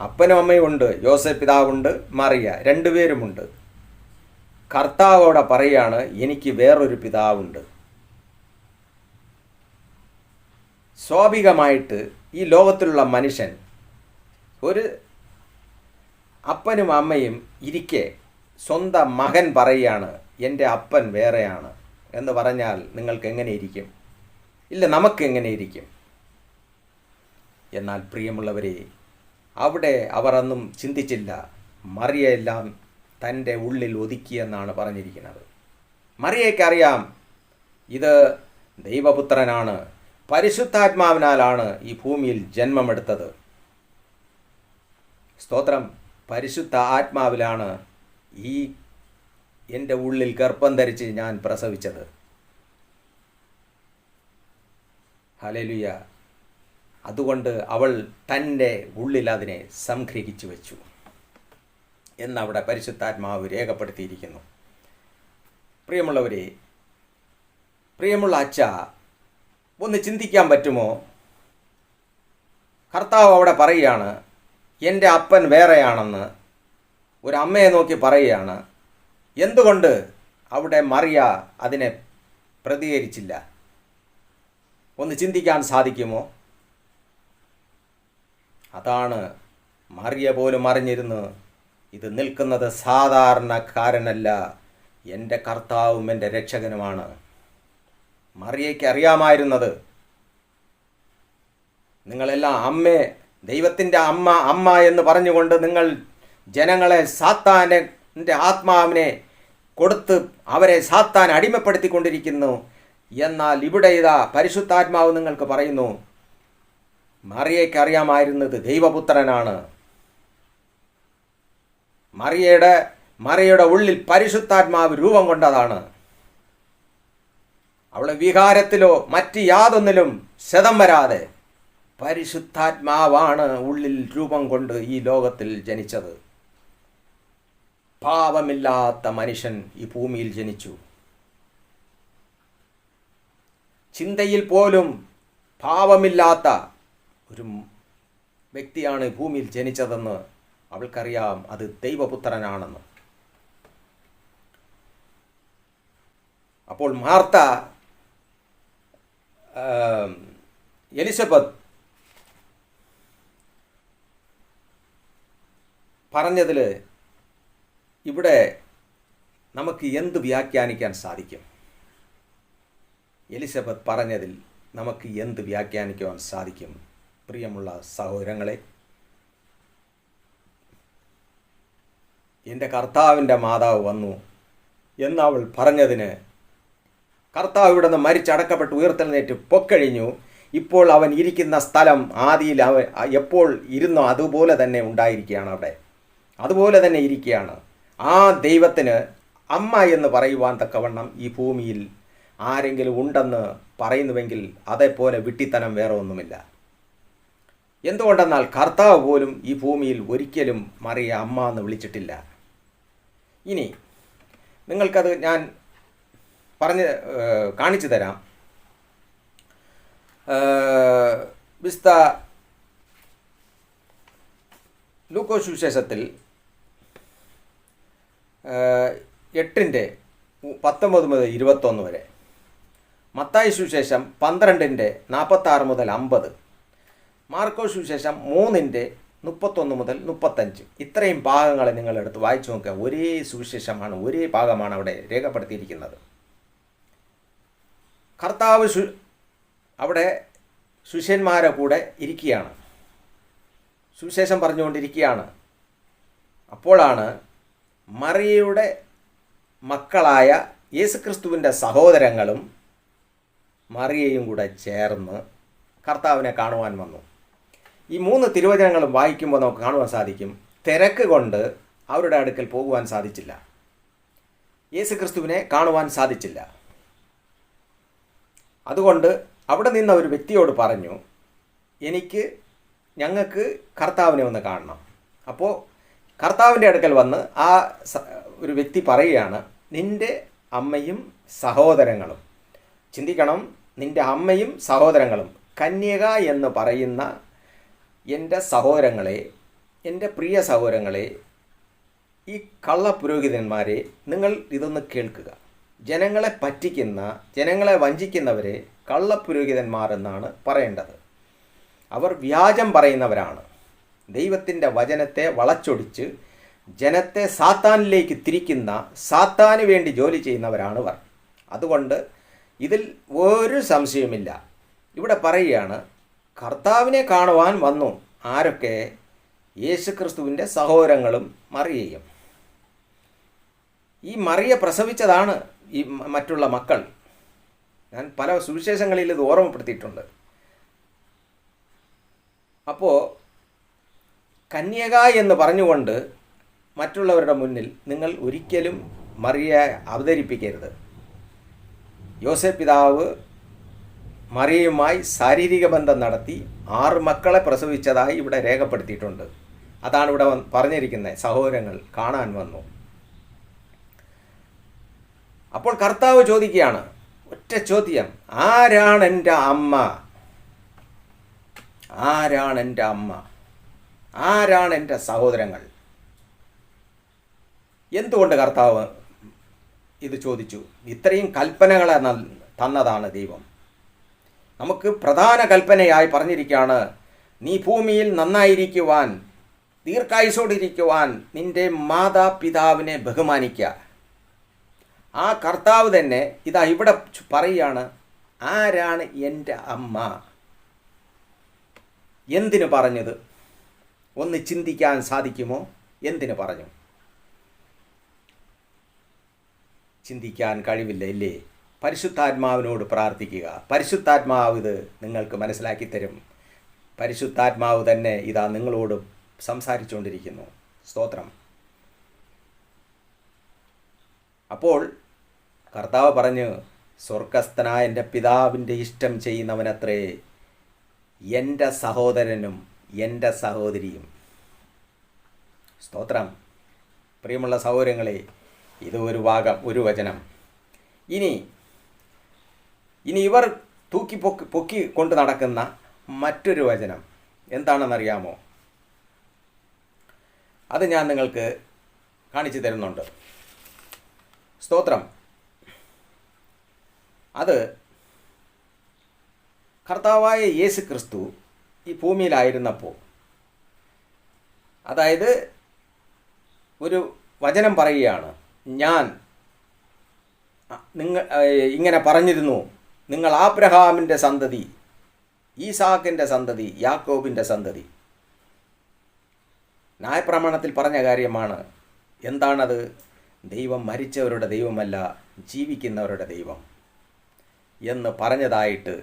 അപ്പനും അമ്മയും ഉണ്ട്, യോസേഫ് പിതാവുണ്ട്, മറിയ, രണ്ടുപേരുമുണ്ട്. കർത്താവോടെ പറയാണ്, എനിക്ക് വേറൊരു പിതാവുണ്ട്. സ്വാഭാവികമായിട്ട് ഈ ലോകത്തിലുള്ള മനുഷ്യൻ ഒരു അപ്പനും അമ്മയും ഇരിക്കെ സ്വന്തം മകൻ പറയുകയാണ്, എൻ്റെ അപ്പൻ വേറെയാണ് എന്ന് പറഞ്ഞാൽ നിങ്ങൾക്ക് എങ്ങനെ ഇരിക്കും? ഇല്ല, നമുക്ക് എങ്ങനെ ഇരിക്കും? എന്നാൽ പ്രിയമുള്ളവരെ, അവിടെ അവർ അന്നും ചിന്തിച്ചില്ല. മറിയയെല്ലാം തൻ്റെ ഉള്ളിൽ ഒതുക്കിയെന്നാണ് പറഞ്ഞിരിക്കുന്നത്. മറിയയ്ക്കറിയാം ഇത് ദൈവപുത്രനാണ്, പരിശുദ്ധാത്മാവിനാലാണ് ഈ ഭൂമിയിൽ ജന്മമെടുത്തത്. സ്തോത്രം. പരിശുദ്ധ ആത്മാവിലാണ് ഈ എൻ്റെ ഉള്ളിൽ ഗർഭം ധരിച്ച് ഞാൻ പ്രസവിച്ചത്. ഹല്ലേലൂയ. അതുകൊണ്ട് അവൾ തൻ്റെ ഉള്ളിൽ അതിനെ സംഗ്രഹിച്ചു വെച്ചു എന്നവിടെ പരിശുദ്ധാത്മാവ് രേഖപ്പെടുത്തിയിരിക്കുന്നു. പ്രിയമുള്ളവരെ, പ്രിയമുള്ള അച്ഛ, ഒന്ന് ചിന്തിക്കാൻ പറ്റുമോ? കർത്താവ് അവിടെ പറയുകയാണ്, എൻ്റെ അപ്പൻ വേറെയാണെന്ന് ഒരു അമ്മയെ നോക്കി പറയുകയാണ്. എന്തുകൊണ്ട് അവിടെ മറിയ അതിനെ പ്രതികരിച്ചില്ല? ഒന്ന് ചിന്തിക്കാൻ സാധിക്കുമോ? അതാണ്, മറിയ പോലും അറിഞ്ഞിരുന്നു ഇത് നിൽക്കുന്നത് സാധാരണക്കാരനല്ല, എൻ്റെ കർത്താവും എൻ്റെ രക്ഷകനുമാണ്. മറിയയ്ക്ക് അറിയാമായിരുന്നത്. നിങ്ങളെല്ലാം അമ്മേ, ദൈവത്തിൻ്റെ അമ്മ അമ്മ എന്ന് പറഞ്ഞുകൊണ്ട് നിങ്ങൾ ജനങ്ങളെ സാത്താൻ്റെ ആത്മാവിനെ കൊടുത്ത് അവരെ സാത്താൻ അടിമപ്പെടുത്തിക്കൊണ്ടിരിക്കുന്നു. എന്നാൽ ഇവിടെ ഇതാ പരിശുദ്ധാത്മാവ് നിങ്ങൾക്ക് പറയുന്നു, മറിയയ്ക്ക് അറിയാമായിരുന്നത് ദൈവപുത്രനാണ്. മറിയയുടെ ഉള്ളിൽ പരിശുദ്ധാത്മാവ് രൂപം കൊണ്ടതാണ്. അവളെ വികാരത്തിലോ മറ്റ് യാതൊന്നിലും ശതം വരാതെ പരിശുദ്ധാത്മാവാണ് ഉള്ളിൽ രൂപം കൊണ്ട് ഈ ലോകത്തിൽ ജനിച്ചത്. പാപമില്ലാത്ത മനുഷ്യൻ ഈ ഭൂമിയിൽ ജനിച്ചു. ചിന്തയിൽ പോലും പാപമില്ലാത്ത ഒരു വ്യക്തിയാണ് ഭൂമിയിൽ ജനിച്ചതെന്ന് അവൾക്കറിയാം. അത് ദൈവപുത്രനാണെന്ന്. അപ്പോൾ മാർത്ത എലിസബത്ത് പറഞ്ഞതിൽ ഇവിടെ നമുക്ക് എന്ത് വ്യാഖ്യാനിക്കാൻ സാധിക്കും? എലിസബത്ത് പറഞ്ഞതിൽ നമുക്ക് എന്ത് വ്യാഖ്യാനിക്കുവാൻ സാധിക്കും? പ്രിയമുള്ള സഹോദരങ്ങളെ, എൻ്റെ കർത്താവിൻ്റെ മാതാവ് വന്നു എന്ന് അവൾ പറഞ്ഞതിന്, കർത്താവ് ഇവിടെ നിന്ന് മരിച്ചടക്കപ്പെട്ട് ഉയർത്തെഴുന്നേറ്റ് പൊക്കഴിഞ്ഞു, ഇപ്പോൾ അവൻ ഇരിക്കുന്ന സ്ഥലം ആദിയിൽ അവൻ എപ്പോൾ ഇരുന്നോ അതുപോലെ തന്നെ ഉണ്ടായിരിക്കുകയാണ്. അവിടെ അതുപോലെ തന്നെ ഇരിക്കുകയാണ്. ആ ദൈവത്തിന് അമ്മ എന്ന് പറയുവാൻ തക്കവണ്ണം ഈ ഭൂമിയിൽ ആരെങ്കിലും ഉണ്ടെന്ന് പറയുന്നുവെങ്കിൽ അതേപോലെ വിട്ടിത്തനം വേറെ ഒന്നുമില്ല. എന്തുകൊണ്ടെന്നാൽ കർത്താവ് പോലും ഈ ഭൂമിയിൽ ഒരിക്കലും മറിയ അമ്മ എന്ന് വിളിച്ചിട്ടില്ല. ഇനി നിങ്ങൾക്കത് ഞാൻ കാണിച്ചു തരാം. വിശുദ്ധ ലൂക്കോസ് സുവിശേഷത്തിൽ 8:19 മുതൽ 21 വരെ, മത്തായി സുവിശേഷം 12:46 മുതൽ 50, മാർക്കോസ് സുവിശേഷം 3:31 മുതൽ 35, ഇത്രയും ഭാഗങ്ങളെ നിങ്ങളെടുത്ത് വായിച്ചു നോക്കുക. ഒരേ സുവിശേഷമാണ്, ഒരേ ഭാഗമാണ് അവിടെ രേഖപ്പെടുത്തിയിരിക്കുന്നത്. കർത്താവ് അവിടെ ശിഷ്യന്മാരെ കൂടെ ഇരിക്കുകയാണ്, സുവിശേഷം പറഞ്ഞുകൊണ്ടിരിക്കുകയാണ്. അപ്പോഴാണ് മറിയയുടെ മക്കളായ യേശുക്രിസ്തുവിൻ്റെ സഹോദരങ്ങളും മറിയയും കൂടെ ചേർന്ന് കർത്താവിനെ കാണുവാൻ വന്നു. ഈ 3 തിരുവചനങ്ങളും വായിക്കുമ്പോൾ നമുക്ക് കാണുവാൻ സാധിക്കും, തിരക്ക് കൊണ്ട് അവരുടെ അടുക്കൽ പോകുവാൻ സാധിച്ചില്ല, യേശുക്രിസ്തുവിനെ കാണുവാൻ സാധിച്ചില്ല. അതുകൊണ്ട് അവിടെ നിന്ന് ഒരു വ്യക്തിയോട് പറഞ്ഞു, ഞങ്ങൾക്ക് കർത്താവിനെ ഒന്ന് കാണണം. അപ്പോൾ കർത്താവിൻ്റെ അടുക്കൽ വന്ന് ആ ഒരു വ്യക്തി പറയുകയാണ്, നിൻ്റെ അമ്മയും സഹോദരങ്ങളും. ചിന്തിക്കണം, നിൻ്റെ അമ്മയും സഹോദരങ്ങളും, കന്യക എന്ന് പറയുന്ന എൻ്റെ സഹോദരങ്ങളെ, എൻ്റെ പ്രിയ സഹോദരങ്ങളെ, ഈ കള്ളപുരോഹിതന്മാരെ, നിങ്ങൾ ഇതൊന്ന് കേൾക്കുക. ജനങ്ങളെ പറ്റിക്കുന്ന, ജനങ്ങളെ വഞ്ചിക്കുന്നവരെ കള്ളപുരോഹിതന്മാർ എന്നാണ് പറയേണ്ടത്. അവർ വ്യാജം പറയുന്നവരാണ്. ദൈവത്തിൻ്റെ വചനത്തെ വളച്ചൊടിച്ച് ജനത്തെ സാത്താനിലേക്ക് തിരിക്കുന്ന, സാത്താന് വേണ്ടി ജോലി ചെയ്യുന്നവരാണ് ഇവർ. അതുകൊണ്ട് ഇതിൽ ഒരു സംശയമില്ല. ഇവിടെ പറയുകയാണ്, കർത്താവിനെ കാണുവാൻ വന്നു. ആരൊക്കെ? യേശുക്രിസ്തുവിൻ്റെ സഹോദരങ്ങളും മറിയയും. ഈ മറിയ പ്രസവിച്ചതാണ് ഈ മറ്റുള്ള മക്കൾ. ഞാൻ പല സുവിശേഷങ്ങളിൽ ഇത് ഓർമ്മപ്പെടുത്തിയിട്ടുണ്ട്. അപ്പോൾ കന്യക എന്ന് പറഞ്ഞുകൊണ്ട് മറ്റുള്ളവരുടെ മുന്നിൽ നിങ്ങൾ ഒരിക്കലും മറിയയെ അവതരിപ്പിക്കരുത്. യോസേപ്പ് പിതാവ് മറിയയുമായി ശാരീരിക ബന്ധം നടത്തി 6 മക്കളെ പ്രസവിച്ചതായി ഇവിടെ രേഖപ്പെടുത്തിയിട്ടുണ്ട്. അതാണ് ഇവിടെ പറഞ്ഞിരിക്കുന്നത്. സഹോദരങ്ങൾ കാണാൻ വന്നു. അപ്പോൾ കർത്താവ് ചോദിക്കുകയാണ്, ഒറ്റ ചോദ്യം, ആരാണ് എൻ്റെ അമ്മ? ആരാണ് എൻ്റെ അമ്മ? ആരാണ് എൻ്റെ സഹോദരങ്ങൾ? എന്തുകൊണ്ട് കർത്താവ് ഇത് ചോദിച്ചു? ഇത്രയും കൽപ്പനകളെ തന്നതാണ് ദൈവം. നമുക്ക് പ്രധാന കൽപ്പനയായി പറഞ്ഞിരിക്കുകയാണ്, നീ ഭൂമിയിൽ നന്നായിരിക്കുവാൻ, ദീർഘായുസോടിരിക്കുവാൻ നിൻ്റെ മാതാപിതാവിനെ ബഹുമാനിക്കുക. ആ കർത്താവ് തന്നെ ഇതാ ഇവിടെ പറയുകയാണ്, ആരാണ് എൻ്റെ അമ്മ? എന്തിനു പറഞ്ഞത്? ഒന്ന് ചിന്തിക്കാൻ സാധിക്കുമോ? എന്തിനു പറഞ്ഞു? ചിന്തിക്കാൻ കഴിവില്ല, ഇല്ലേ? പരിശുദ്ധാത്മാവിനോട് പ്രാർത്ഥിക്കുക. പരിശുദ്ധാത്മാവ് ഇത് നിങ്ങൾക്ക് മനസ്സിലാക്കി തരും. പരിശുദ്ധാത്മാവ് തന്നെ ഇതാ നിങ്ങളോട് സംസാരിച്ചുകൊണ്ടിരിക്കുന്നു. സ്തോത്രം. അപ്പോൾ കർത്താവ് പറഞ്ഞു, സ്വർഗസ്ഥനായ എൻ്റെ പിതാവിൻ്റെ ഇഷ്ടം ചെയ്യുന്നവനത്രേ എൻ്റെ സഹോദരനും എൻ്റെ സഹോദരിയും. സ്തോത്രം. പ്രിയമുള്ള സഹോദരങ്ങളെ, ഇത് ഒരു ഭാഗം, ഒരു വചനം. ഇനി ഇവർ പൊക്കി കൊണ്ട് നടക്കുന്ന മറ്റൊരു വചനം എന്താണെന്നറിയാമോ? അത് ഞാൻ നിങ്ങൾക്ക് കാണിച്ചു തരുന്നുണ്ട്. സ്തോത്രം. അത് കർത്താവായ യേശു ക്രിസ്തു ഈ ഭൂമിയിലായിരുന്നപ്പോൾ, അതായത് ഒരു വചനം പറയുകയാണ്, ഞാൻ ഇങ്ങനെ പറഞ്ഞിരുന്നു, നിങ്ങൾ ആബ്രഹാമിൻ്റെ സന്തതി, ഈസാക്കിൻ്റെ സന്തതി, യാക്കോബിൻ്റെ സന്തതി. ന്യായപ്രമാണത്തിൽ പറഞ്ഞ കാര്യമാണ്. എന്താണത്? ദൈവം മരിച്ചവരുടെ ദൈവമല്ല, ജീവിക്കുന്നവരുടെ ദൈവം എന്ന് പറഞ്ഞതായിട്ട്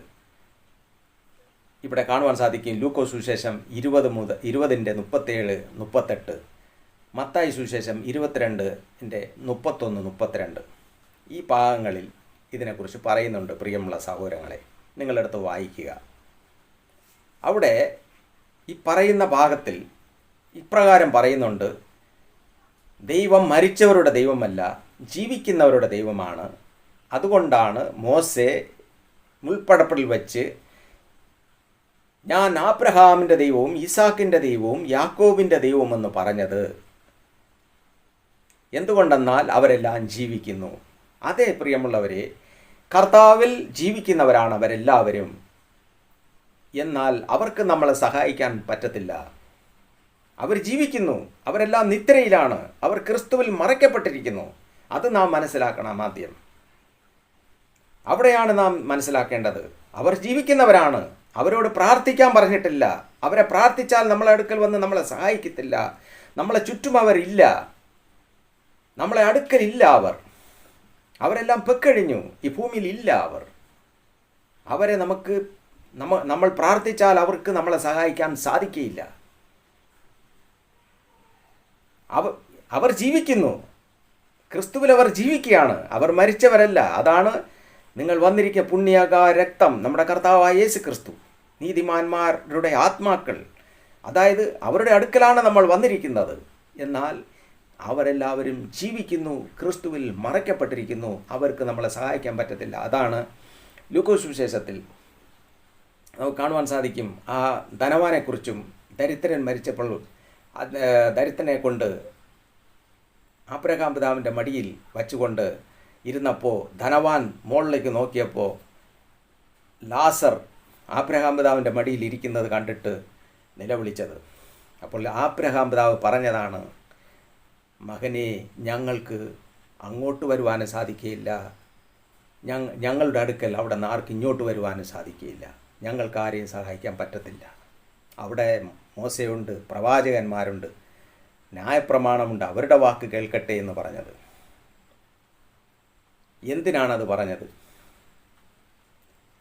ഇവിടെ കാണുവാൻ സാധിക്കും. ലൂക്കോസ് സുവിശേഷം 20:37-38, മത്തായി സുവിശേഷം 22:31-32. ഈ ഭാഗങ്ങളിൽ ഇതിനെക്കുറിച്ച് പറയുന്നുണ്ട്. പ്രിയമുള്ള സഹോദരങ്ങളെ, നിങ്ങളെടുത്ത് വായിക്കുക. അവിടെ ഈ പറയുന്ന ഭാഗത്തിൽ ഇപ്രകാരം പറയുന്നുണ്ട്, ദൈവം മരിച്ചവരുടെ ദൈവമല്ല, ജീവിക്കുന്നവരുടെ ദൈവമാണ്. അതുകൊണ്ടാണ് മോശെ മുൾപ്പടപ്പിൽ വച്ച് ഞാൻ ആബ്രഹാമിൻ്റെ ദൈവവും ഈസാക്കിൻ്റെ ദൈവവും യാക്കോബിൻ്റെ ദൈവവുമെന്ന് പറഞ്ഞത്. എന്തുകൊണ്ടെന്നാൽ അവരെല്ലാം ജീവിക്കുന്നു. അതേ പ്രിയമുള്ളവരെ, കർത്താവിൽ ജീവിക്കുന്നവരാണ് അവരെല്ലാവരും. എന്നാൽ അവർക്ക് നമ്മളെ സഹായിക്കാൻ പറ്റത്തില്ല. അവർ ജീവിക്കുന്നു, അവരെല്ലാം നിദ്രയിലാണ്, അവർ ക്രിസ്തുവിൽ മറയ്ക്കപ്പെട്ടിരിക്കുന്നു. അത് നാം മനസ്സിലാക്കണം. ആദ്യം അവിടെയാണ് നാം മനസ്സിലാക്കേണ്ടത്. അവർ ജീവിക്കുന്നവരാണ്, അവരോട് പ്രാർത്ഥിക്കാൻ പറഞ്ഞിട്ടില്ല. അവരെ പ്രാർത്ഥിച്ചാൽ നമ്മളെ അടുക്കൽ വന്ന് നമ്മളെ സഹായിക്കത്തില്ല. നമ്മളെ ചുറ്റും അവരില്ല, നമ്മളെ അടുക്കലില്ല. അവരെല്ലാം പൊക്കഴിഞ്ഞു, ഈ ഭൂമിയിൽ ഇല്ല അവർ. അവരെ നമ്മൾ പ്രാർത്ഥിച്ചാൽ അവർക്ക് നമ്മളെ സഹായിക്കാൻ സാധിക്കുകയില്ല. അവർ ജീവിക്കുന്നു, ക്രിസ്തുവിൽ അവർ ജീവിക്കുകയാണ്, അവർ മരിച്ചവരല്ല. അതാണ് നിങ്ങൾ വന്നിരിക്കുക പുണ്യക രക്തം, നമ്മുടെ കർത്താവായ യേശു ക്രിസ്തു, നീതിമാന്മാരുടെ ആത്മാക്കൾ. അതായത് അവരുടെ അടുക്കലാണ് നമ്മൾ വന്നിരിക്കുന്നത്. എന്നാൽ അവരെല്ലാവരും ജീവിക്കുന്നു, ക്രിസ്തുവിൽ മറയ്ക്കപ്പെട്ടിരിക്കുന്നു. അവർക്ക് നമ്മളെ സഹായിക്കാൻ പറ്റത്തില്ല. അതാണ് ലൂക്കോസ് സുവിശേഷത്തിൽ നമുക്ക് കാണുവാൻ സാധിക്കും. ആ ധനവാനെക്കുറിച്ചും, ദരിദ്രൻ മരിച്ചപ്പോൾ ദരിദ്രനെ കൊണ്ട് ആബ്രഹാം പിതാവിൻ്റെ മടിയിൽ വച്ചുകൊണ്ട് ഇരുന്നപ്പോൾ ധനവാൻ മുകളിലേക്ക് നോക്കിയപ്പോൾ ലാസർ ആബ്രഹാം പിതാവിൻ്റെ മടിയിൽ ഇരിക്കുന്നത് കണ്ടിട്ട് നിലവിളിച്ചത്. അപ്പോൾ ആബ്രഹാം പിതാവ് പറഞ്ഞതാണ്, മകനെ, ഞങ്ങൾക്ക് അങ്ങോട്ട് വരുവാനും സാധിക്കുകയില്ല, ഞങ്ങളുടെ അടുക്കൽ അവിടെ നിന്ന് ആർക്ക് ഇങ്ങോട്ട് വരുവാനും സാധിക്കുകയില്ല, ഞങ്ങൾക്ക് ആരെയും സഹായിക്കാൻ പറ്റത്തില്ല. അവിടെ മോശയുണ്ട്, പ്രവാചകന്മാരുണ്ട്, ന്യായപ്രമാണമുണ്ട്, അവരുടെ വാക്ക് കേൾക്കട്ടെ എന്ന് പറഞ്ഞത്. എന്തിനാണത് പറഞ്ഞത്?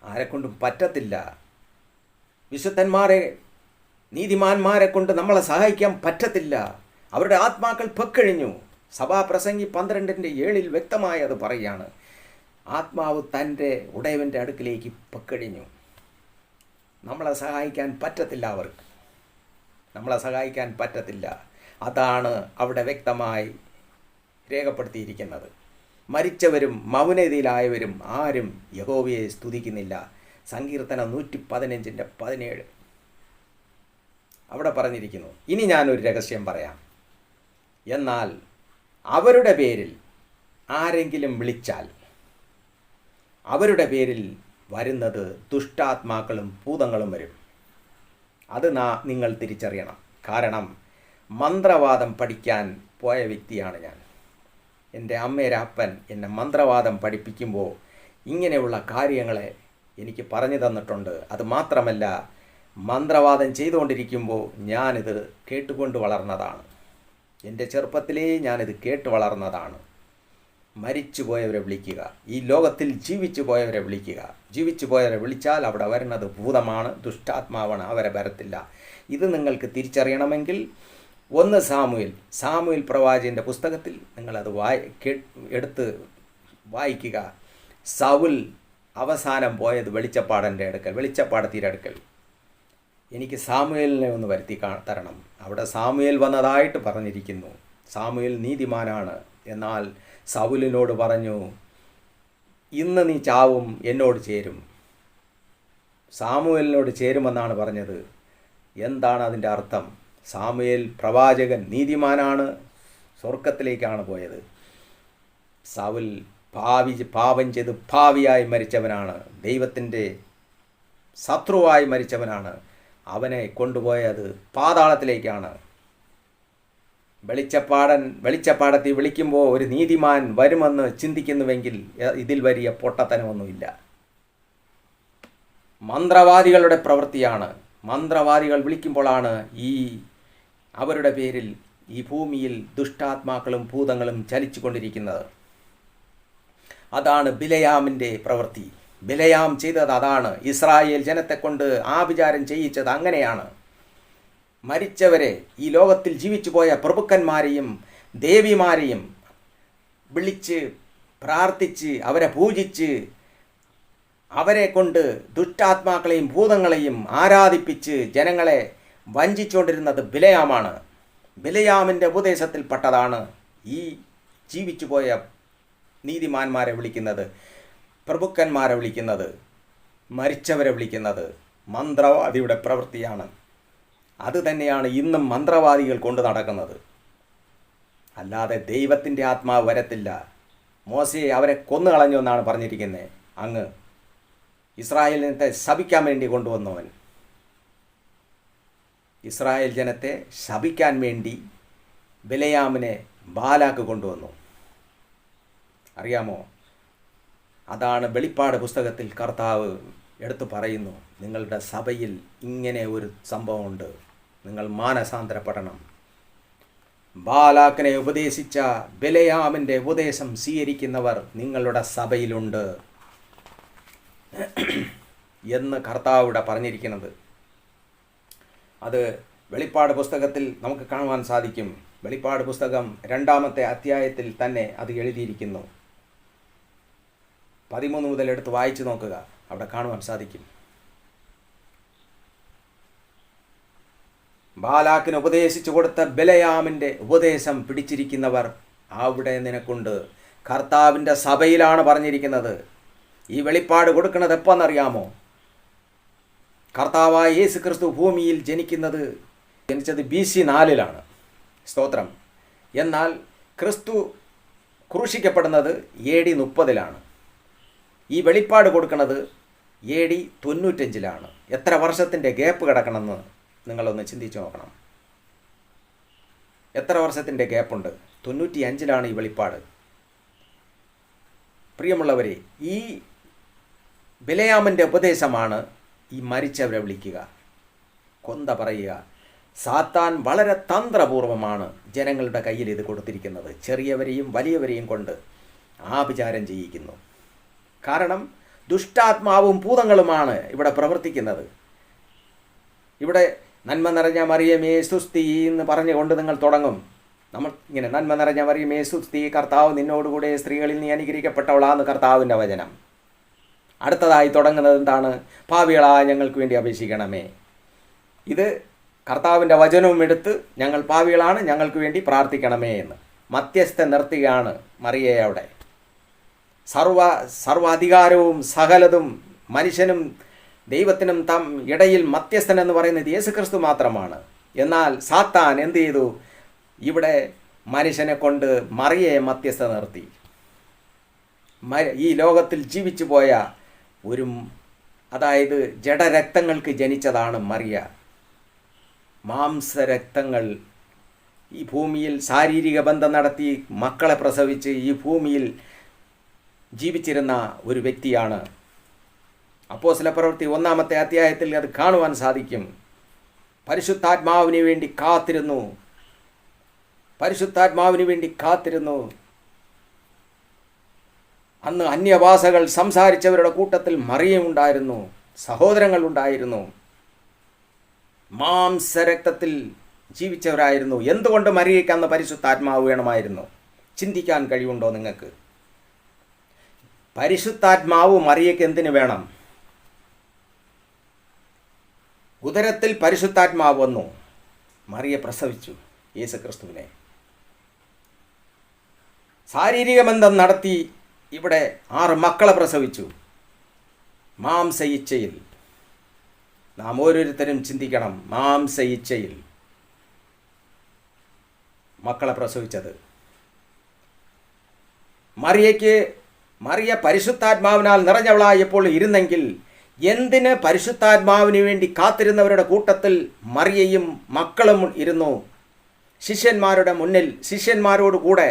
ആരെക്കൊണ്ടും പറ്റത്തില്ല. വിശുദ്ധന്മാരെ, നീതിമാന്മാരെ കൊണ്ട് നമ്മളെ സഹായിക്കാൻ പറ്റത്തില്ല. അവരുടെ ആത്മാക്കൾ പൊക്കഴിഞ്ഞു. സഭാപ്രസംഗി 12:7 വ്യക്തമായി അത് പറയുകയാണ്. ആത്മാവ് തൻ്റെ ഉടയവൻ്റെ അടുക്കിലേക്ക് പൊക്കഴിഞ്ഞു. നമ്മളെ സഹായിക്കാൻ പറ്റത്തില്ല. അവർക്ക് നമ്മളെ സഹായിക്കാൻ പറ്റത്തില്ല. അതാണ് അവിടെ വ്യക്തമായി രേഖപ്പെടുത്തിയിരിക്കുന്നത്. മരിച്ചവരും മൗനതയിലായവരും ആരും യഹോവയെ സ്തുതിക്കുന്നില്ല. സങ്കീർത്തനം 115:17 അവിടെ പറഞ്ഞിരിക്കുന്നു. ഇനി ഞാനൊരു രഹസ്യം പറയാം. എന്നാൽ അവരുടെ പേരിൽ ആരെങ്കിലും വിളിച്ചാൽ അവരുടെ പേരിൽ വരുന്നത് ദുഷ്ടാത്മാക്കളും ഭൂതങ്ങളും വരും. അത് നിങ്ങൾ തിരിച്ചറിയണം. കാരണം മന്ത്രവാദം പഠിക്കാൻ പോയ വ്യക്തിയാണ് ഞാൻ. എൻ്റെ അമ്മയുടെ അപ്പൻ എന്നെ മന്ത്രവാദം പഠിപ്പിക്കുമ്പോൾ ഇങ്ങനെയുള്ള കാര്യങ്ങളെ എനിക്ക് പറഞ്ഞു തന്നിട്ടുണ്ട്. അത് മാത്രമല്ല, മന്ത്രവാദം ചെയ്തുകൊണ്ടിരിക്കുമ്പോൾ ഞാനിത് കേട്ടുകൊണ്ട് വളർന്നതാണ്. എൻ്റെ ചെറുപ്പത്തിലേ ഞാനിത് കേട്ട് വളർന്നതാണ്. മരിച്ചു പോയവരെ വിളിക്കുക, ഈ ലോകത്തിൽ ജീവിച്ചു പോയവരെ വിളിക്കുക. ജീവിച്ചു പോയവരെ വിളിച്ചാൽ അവിടെ വരുന്നത് ഭൂതമാണ്, ദുഷ്ടാത്മാവാണ്, അവരെ വരത്തില്ല. ഇത് നിങ്ങൾക്ക് തിരിച്ചറിയണമെങ്കിൽ 1 സാമുവേൽ പ്രവാചകൻ്റെ പുസ്തകത്തിൽ നിങ്ങളത് എടുത്ത് വായിക്കുക. സൗൽ അവസാനം പോയത് വെളിച്ചപ്പാടത്തിൻ്റെ അടുക്കൽ. എനിക്ക് സാമുവേലിനെ ഒന്ന് വരുത്തി തരണം. അവിടെ സാമുവേൽ വന്നതായിട്ട് പറഞ്ഞിരിക്കുന്നു. സാമുവേൽ നീതിമാനാണ്. എന്നാൽ സൗലിനോട് പറഞ്ഞു, ഇന്ന് നീ ചാവും, എന്നോട് ചേരും. സാമുവേലിനോട് ചേരുമെന്നാണ് പറഞ്ഞത്. എന്താണ് അതിൻ്റെ അർത്ഥം? സാമുവേൽ പ്രവാചകൻ നീതിമാനാണ്, സ്വർഗത്തിലേക്കാണ് പോയത്. സൗൽ പാപം ചെയ്ത് ഭാവിയായി മരിച്ചവനാണ്, ദൈവത്തിൻ്റെ ശത്രുവായി മരിച്ചവനാണ്. അവനെ കൊണ്ടുപോയത് പാതാളത്തിലേക്കാണ്. വെളിച്ചപ്പാടത്തിൽ വിളിക്കുമ്പോൾ ഒരു നീതിമാൻ വരുമെന്ന് ചിന്തിക്കുന്നുവെങ്കിൽ ഇതിൽ വലിയ പൊട്ടത്തനമൊന്നുമില്ല. മന്ത്രവാദികളുടെ പ്രവൃത്തിയാണ്. മന്ത്രവാദികൾ വിളിക്കുമ്പോഴാണ് അവരുടെ പേരിൽ ഈ ഭൂമിയിൽ ദുഷ്ടാത്മാക്കളും ഭൂതങ്ങളും ചലിച്ചു കൊണ്ടിരിക്കുന്നത്. അതാണ് ബിലയാമിൻ്റെ പ്രവൃത്തി. ബിലയാം ചെയ്തത് അതാണ്. ഇസ്രായേൽ ജനത്തെ കൊണ്ട് ആഭിചാരം ചെയ്യിച്ചത് അങ്ങനെയാണ്. മരിച്ചവരെ, ഈ ലോകത്തിൽ ജീവിച്ചു പോയ പ്രഭുക്കന്മാരെയും ദേവിമാരെയും വിളിച്ച് പ്രാർത്ഥിച്ച് അവരെ പൂജിച്ച് അവരെ കൊണ്ട് ദുഷ്ടാത്മാക്കളെയും ഭൂതങ്ങളെയും ആരാധിപ്പിച്ച് ജനങ്ങളെ വഞ്ചിച്ചുകൊണ്ടിരുന്നത് ബിലയാമാണ്. ബിലയാമിൻ്റെ ഉപദേശത്തിൽപ്പെട്ടതാണ് ഈ ജീവിച്ചു പോയ നീതിമാന്മാരെ വിളിക്കുന്നത്, പ്രഭുക്കന്മാരെ വിളിക്കുന്നത്, മരിച്ചവരെ വിളിക്കുന്നത്. മന്ത്രവാദിയുടെ പ്രവൃത്തിയാണ്. അതുതന്നെയാണ് ഇന്നും മന്ത്രവാദികൾ കൊണ്ട് നടക്കുന്നത്. അല്ലാതെ ദൈവത്തിൻ്റെ ആത്മാവ് വരത്തില്ല. മോശയെ അവരെ കൊന്നുകളഞ്ഞു എന്നാണ് പറഞ്ഞിരിക്കുന്നത്. അങ്ങ് ഇസ്രായേൽ ജനത്തെ ശപിക്കാൻ വേണ്ടി കൊണ്ടുവന്നവൻ. ഇസ്രായേൽ ജനത്തെ ശപിക്കാൻ വേണ്ടി ബിലയാമിനെ ബാലാക്ക് കൊണ്ടുവന്നു. അറിയാമോ? അതാണ് വെളിപ്പാട് പുസ്തകത്തിൽ കർത്താവ് എടുത്തു പറയുന്നു, നിങ്ങളുടെ സഭയിൽ ഇങ്ങനെ ഒരു സംഭവമുണ്ട്, നിങ്ങൾ മാനസാന്തരപ്പെടണം. ബാലാക്കിനെ ഉപദേശിച്ച ബിലയാമിൻ്റെ ഉപദേശം സ്വീകരിക്കുന്നവർ നിങ്ങളുടെ സഭയിലുണ്ട് എന്ന് കർത്താവിടെ പറഞ്ഞിരിക്കുന്നത്. അത് വെളിപ്പാട് പുസ്തകത്തിൽ നമുക്ക് കാണുവാൻ സാധിക്കും. വെളിപ്പാട് പുസ്തകം 2-ാമത്തെ അധ്യായത്തിൽ തന്നെ അത് എഴുതിയിരിക്കുന്നു. 13 മുതൽ എടുത്ത് വായിച്ചു നോക്കുക, അവിടെ കാണുവാൻ സാധിക്കും. ബാലാക്കിന് ഉപദേശിച്ചു കൊടുത്ത ബിലയാമിൻ്റെ ഉപദേശം പിടിച്ചിരിക്കുന്നവർ അവിടെ നിനക്കുണ്ട്. കർത്താവിൻ്റെ സഭയിലാണ് പറഞ്ഞിരിക്കുന്നത്. ഈ വെളിപ്പാട് കൊടുക്കുന്നത് എപ്പോന്നറിയാമോ? കർത്താവായ യേശു ക്രിസ്തു ഭൂമിയിൽ ജനിച്ചത് BC 4 സ്തോത്രം. എന്നാൽ ക്രിസ്തു ക്രൂശിക്കപ്പെടുന്നത് AD 30 ഈ വെളിപ്പാട് കൊടുക്കുന്നത് AD 95 എത്ര വർഷത്തിൻ്റെ ഗ്യാപ്പ് കിടക്കണമെന്ന് നിങ്ങളൊന്ന് ചിന്തിച്ചു നോക്കണം. എത്ര വർഷത്തിൻ്റെ ഗ്യാപ്പുണ്ട്? 95 ഈ വെളിപ്പാട്. പ്രിയമുള്ളവരെ, ഈ ബിലയാമിൻ്റെ ഉപദേശമാണ് ഈ മരിച്ചവരെ വിളിക്കുക, കൊന്ത പറയുക, സാത്താൻ വളരെ തന്ത്രപൂർവമാണ് ജനങ്ങളുടെ കയ്യിൽ ഇത് കൊടുത്തിരിക്കുന്നത്. ചെറിയവരെയും വലിയവരെയും കൊണ്ട് ആഭിചാരം ചെയ്യിക്കുന്നു. കാരണം ദുഷ്ടാത്മാവും ഭൂതങ്ങളുമാണ് ഇവിടെ പ്രവർത്തിക്കുന്നത്. ഇവിടെ നന്മ നിറഞ്ഞ മറിയമേ സ്തുതി എന്ന് പറഞ്ഞുകൊണ്ട് നിങ്ങൾ തുടങ്ങും. നമ്മൾ ഇങ്ങനെ നന്മ നിറഞ്ഞ മറിയമേ സ്തുതി, കർത്താവ് നിന്നോടുകൂടെ സ്ത്രീകളിൽ നീ അനുഗ്രഹിക്കപ്പെട്ടവളാന്ന് കർത്താവിൻ്റെ വചനം. അടുത്തതായി തുടങ്ങുന്നത് എന്താണ്? പാപികളായ ഞങ്ങൾക്ക് വേണ്ടി അപേക്ഷിക്കണമേ. ഇത് കർത്താവിൻ്റെ വചനവും എടുത്ത് ഞങ്ങൾ പാപികളാണ്, ഞങ്ങൾക്ക് വേണ്ടി പ്രാർത്ഥിക്കണമേ എന്ന് മധ്യസ്ഥ നിർത്തുകയാണ് മറിയയെ. അവിടെ സർവ അധികാരവും സകലതും മനുഷ്യനും ദൈവത്തിനും ഇടയിൽ മധ്യസ്ഥൻ എന്ന് പറയുന്നത് യേശുക്രിസ്തു മാത്രമാണ്. എന്നാൽ സാത്താൻ എന്ത് ചെയ്തു? ഇവിടെ മനുഷ്യനെ കൊണ്ട് മറിയയെ മധ്യസ്ഥ നിർത്തി. ഈ ലോകത്തിൽ ജീവിച്ചു പോയ അതായത് ജഡരക്തങ്ങൾക്ക് ജനിച്ചതാണ് മറിയ. മാംസരക്തങ്ങൾ ഈ ഭൂമിയിൽ ശാരീരിക ബന്ധം നടത്തി മക്കളെ പ്രസവിച്ച് ഈ ഭൂമിയിൽ ജീവിച്ചിരുന്ന ഒരു വ്യക്തിയാണ്. അപ്പോസ്തലപ്രവൃത്തി 1-ാമത്തെ അധ്യായത്തിൽ അത് കാണുവാൻ സാധിക്കും. പരിശുദ്ധാത്മാവിന് വേണ്ടി കാത്തിരുന്നു. അന്ന് അന്യഭാഷകൾ സംസാരിച്ചവരുടെ കൂട്ടത്തിൽ മറിയം ഉണ്ടായിരുന്നു, സഹോദരങ്ങൾ ഉണ്ടായിരുന്നു, മാംസരക്തത്തിൽ ജീവിച്ചവരായിരുന്നു. എന്തുകൊണ്ട് മറിയയ്ക്ക് അന്ന് പരിശുദ്ധാത്മാവ് വേണമായിരുന്നു? ചിന്തിക്കാൻ കഴിവുണ്ടോ നിങ്ങൾക്ക്? പരിശുദ്ധാത്മാവ് മറിയയ്ക്ക് എന്തിനു വേണം? ഉദരത്തിൽ പരിശുദ്ധാത്മാവ് വന്നു, മറിയ പ്രസവിച്ചു യേശുക്രിസ്തുവിനെ. ശാരീരിക ബന്ധം നടത്തി ഇവിടെ 6 മക്കളെ പ്രസവിച്ചു. മാംസ ഇച്ഛയിൽ നാം ഓരോരുത്തരും ചിന്തിക്കണം. മാംസ ഇച്ഛയിൽ മക്കളെ പ്രസവിച്ചത്. മറിയ പരിശുദ്ധാത്മാവിനാൽ നിറഞ്ഞവളായപ്പോൾ ഇരുന്നെങ്കിൽ എന്തിന് പരിശുദ്ധാത്മാവിന് വേണ്ടി കാത്തിരുന്നവരുടെ കൂട്ടത്തിൽ മറിയയും മക്കളും ഇരുന്നു? ശിഷ്യന്മാരുടെ മുന്നിൽ ശിഷ്യന്മാരോട് കൂടെ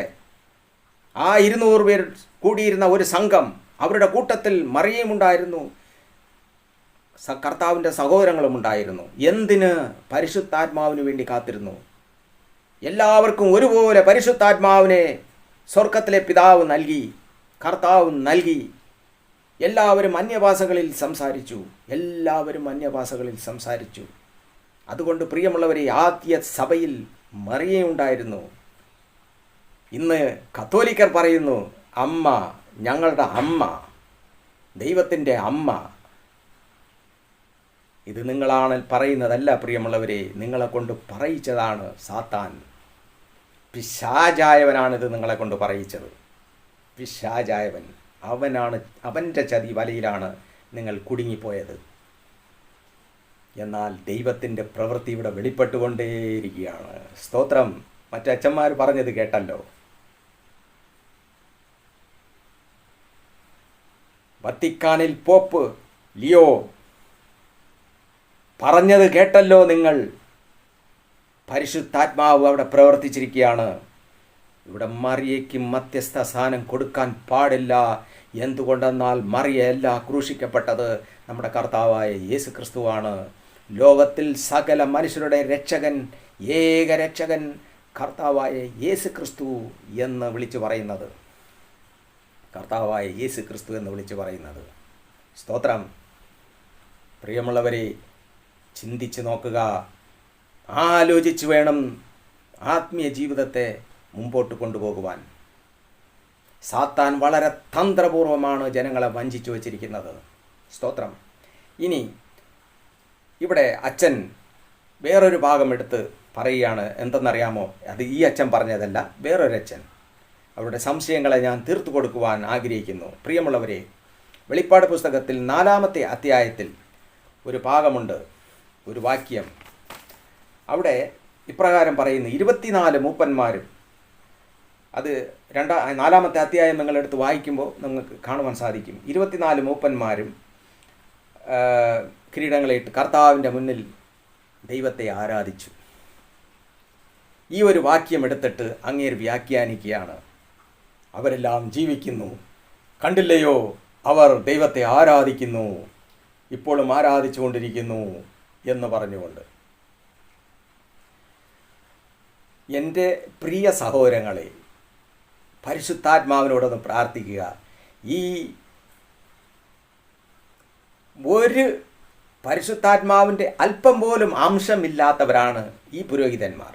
ആ 200 പേർ കൂടിയിരുന്ന ഒരു സംഘം, അവരുടെ കൂട്ടത്തിൽ മറിയയും ഉണ്ടായിരുന്നു, കർത്താവിൻ്റെ സഹോദരങ്ങളും ഉണ്ടായിരുന്നു. എന്തിന് പരിശുദ്ധാത്മാവിന് വേണ്ടി കാത്തിരുന്നു? എല്ലാവർക്കും ഒരുപോലെ പരിശുദ്ധാത്മാവിനെ സ്വർഗത്തിലെ പിതാവ് നൽകി, കർത്താവ് നൽകി. എല്ലാവരും അന്യഭാഷകളിൽ സംസാരിച്ചു. അതുകൊണ്ട് പ്രിയമുള്ളവരെ, ആദ്യ സഭയിൽ മറിയയുണ്ടായിരുന്നു. ഇന്ന് കത്തോലിക്കർ പറയുന്നു അമ്മ, ഞങ്ങളുടെ അമ്മ, ദൈവത്തിൻ്റെ അമ്മ. ഇത് നിങ്ങളാണ് പറയുന്നതല്ല പ്രിയമുള്ളവരെ, നിങ്ങളെ കൊണ്ട് പറയിച്ചതാണ് സാത്താൻ. പിശാചായവനാണിത് നിങ്ങളെ കൊണ്ട് പറയിച്ചത്. പിശാചായവൻ, അവൻ്റെ ചതി വലയിലാണ് നിങ്ങൾ കുടുങ്ങിപ്പോയത്. എന്നാൽ ദൈവത്തിൻ്റെ പ്രവൃത്തി ഇവിടെ വെളിപ്പെട്ടുകൊണ്ടേയിരിക്കുകയാണ്. സ്തോത്രം. മറ്റച്ഛന്മാർ പറഞ്ഞത് കേട്ടല്ലോ. വത്തിക്കാനിൽ പോപ്പ് ലിയോ പറഞ്ഞത് കേട്ടല്ലോ നിങ്ങൾ. പരിശുദ്ധാത്മാവ് അവിടെ പ്രവർത്തിച്ചിരിക്കുകയാണ്. ഇവിടെ മറിയയ്ക്ക് മധ്യസ്ഥ സ്ഥാനം കൊടുക്കാൻ പാടില്ല. എന്തുകൊണ്ടെന്നാൽ മറിയയല്ല ക്രൂശിക്കപ്പെട്ടത്, നമ്മുടെ കർത്താവായ യേശു ക്രിസ്തുവാണ്. ലോകത്തിൽ സകല മനുഷ്യരുടെ രക്ഷകൻ, ഏക രക്ഷകൻ കർത്താവായ യേശു ക്രിസ്തു എന്ന് വിളിച്ചു പറയുന്നത്. കർത്താവായ യേശു ക്രിസ്തു എന്ന് വിളിച്ചു പറയുന്നത്. സ്തോത്രം. പ്രിയമുള്ളവരെ, ചിന്തിച്ച് നോക്കുക, ആലോചിച്ച് വേണം ആത്മീയ ജീവിതത്തെ മുമ്പോട്ട് കൊണ്ടുപോകുവാൻ. സാത്താൻ വളരെ തന്ത്രപൂർവമാണ് ജനങ്ങളെ വഞ്ചിച്ചു വച്ചിരിക്കുന്നത്. സ്തോത്രം. ഇനി ഇവിടെ അച്ഛൻ വേറൊരു ഭാഗം എടുത്ത് പറയുകയാണ്. എന്തെന്നറിയാമോ? അത് ഈ അച്ഛൻ പറഞ്ഞതല്ല, വേറൊരച്ഛൻ. അവരുടെ സംശയങ്ങളെ ഞാൻ തീർത്തു കൊടുക്കുവാൻ ആഗ്രഹിക്കുന്നു. പ്രിയമുള്ളവരെ, വെളിപ്പാട് പുസ്തകത്തിൽ 4-ാമത്തെ അധ്യായത്തിൽ ഒരു ഭാഗമുണ്ട്, ഒരു വാക്യം. അവിടെ ഇപ്രകാരം പറയുന്നു, 24 മൂപ്പന്മാരും. അത് 4-ാമത്തെ അധ്യായം നിങ്ങളെടുത്ത് വായിക്കുമ്പോൾ നിങ്ങൾക്ക് കാണുവാൻ സാധിക്കും. 24 മൂപ്പന്മാരും കിരീടങ്ങളിട്ട് കർത്താവിൻ്റെ മുന്നിൽ ദൈവത്തെ ആരാധിച്ചു. ഈ ഒരു വാക്യം എടുത്തിട്ട് അങ്ങേർ വ്യാഖ്യാനിക്കുകയാണ്. അവരെല്ലാം ജീവിക്കുന്നു, കണ്ടില്ലയോ, അവർ ദൈവത്തെ ആരാധിക്കുന്നു, ഇപ്പോഴും ആരാധിച്ചു കൊണ്ടിരിക്കുന്നു എന്ന് പറഞ്ഞുകൊണ്ട്. എൻ്റെ പ്രിയ സഹോദരങ്ങളെ, പരിശുദ്ധാത്മാവിനോടൊന്ന് പ്രാർത്ഥിക്കുക. ഈ ഒരു പരിശുദ്ധാത്മാവിൻ്റെ അല്പം പോലും അംശമില്ലാത്തവരാണ് ഈ പുരോഹിതന്മാർ.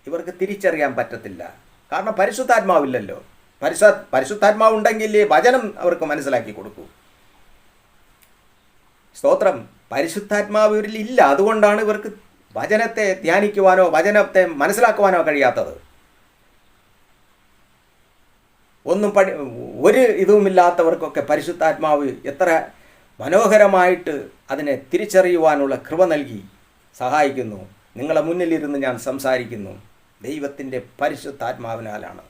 ഇവർക്ക് തിരിച്ചറിയാൻ പറ്റത്തില്ല. കാരണം പരിശുദ്ധാത്മാവില്ലല്ലോ. പരിശുദ്ധാത്മാവ് ഉണ്ടെങ്കിൽ വചനം അവർക്ക് മനസ്സിലാക്കി കൊടുക്കൂ. സ്തോത്രം. പരിശുദ്ധാത്മാവ് ഇവരിൽ ഇല്ല. അതുകൊണ്ടാണ് ഇവർക്ക് വചനത്തെ ധ്യാനിക്കുവാനോ വചനത്തെ മനസ്സിലാക്കുവാനോ കഴിയാത്തത്. ഒരു ഇതുമില്ലാത്തവർക്കൊക്കെ പരിശുദ്ധാത്മാവ് എത്ര മനോഹരമായിട്ട് അതിനെ തിരിച്ചറിയുവാനുള്ള കൃപ നൽകി സഹായിക്കുന്നു. നിങ്ങളെ മുന്നിലിരുന്ന് ഞാൻ സംസാരിക്കുന്നു ദൈവത്തിൻ്റെ പരിശുദ്ധാത്മാവിനാലാണ്.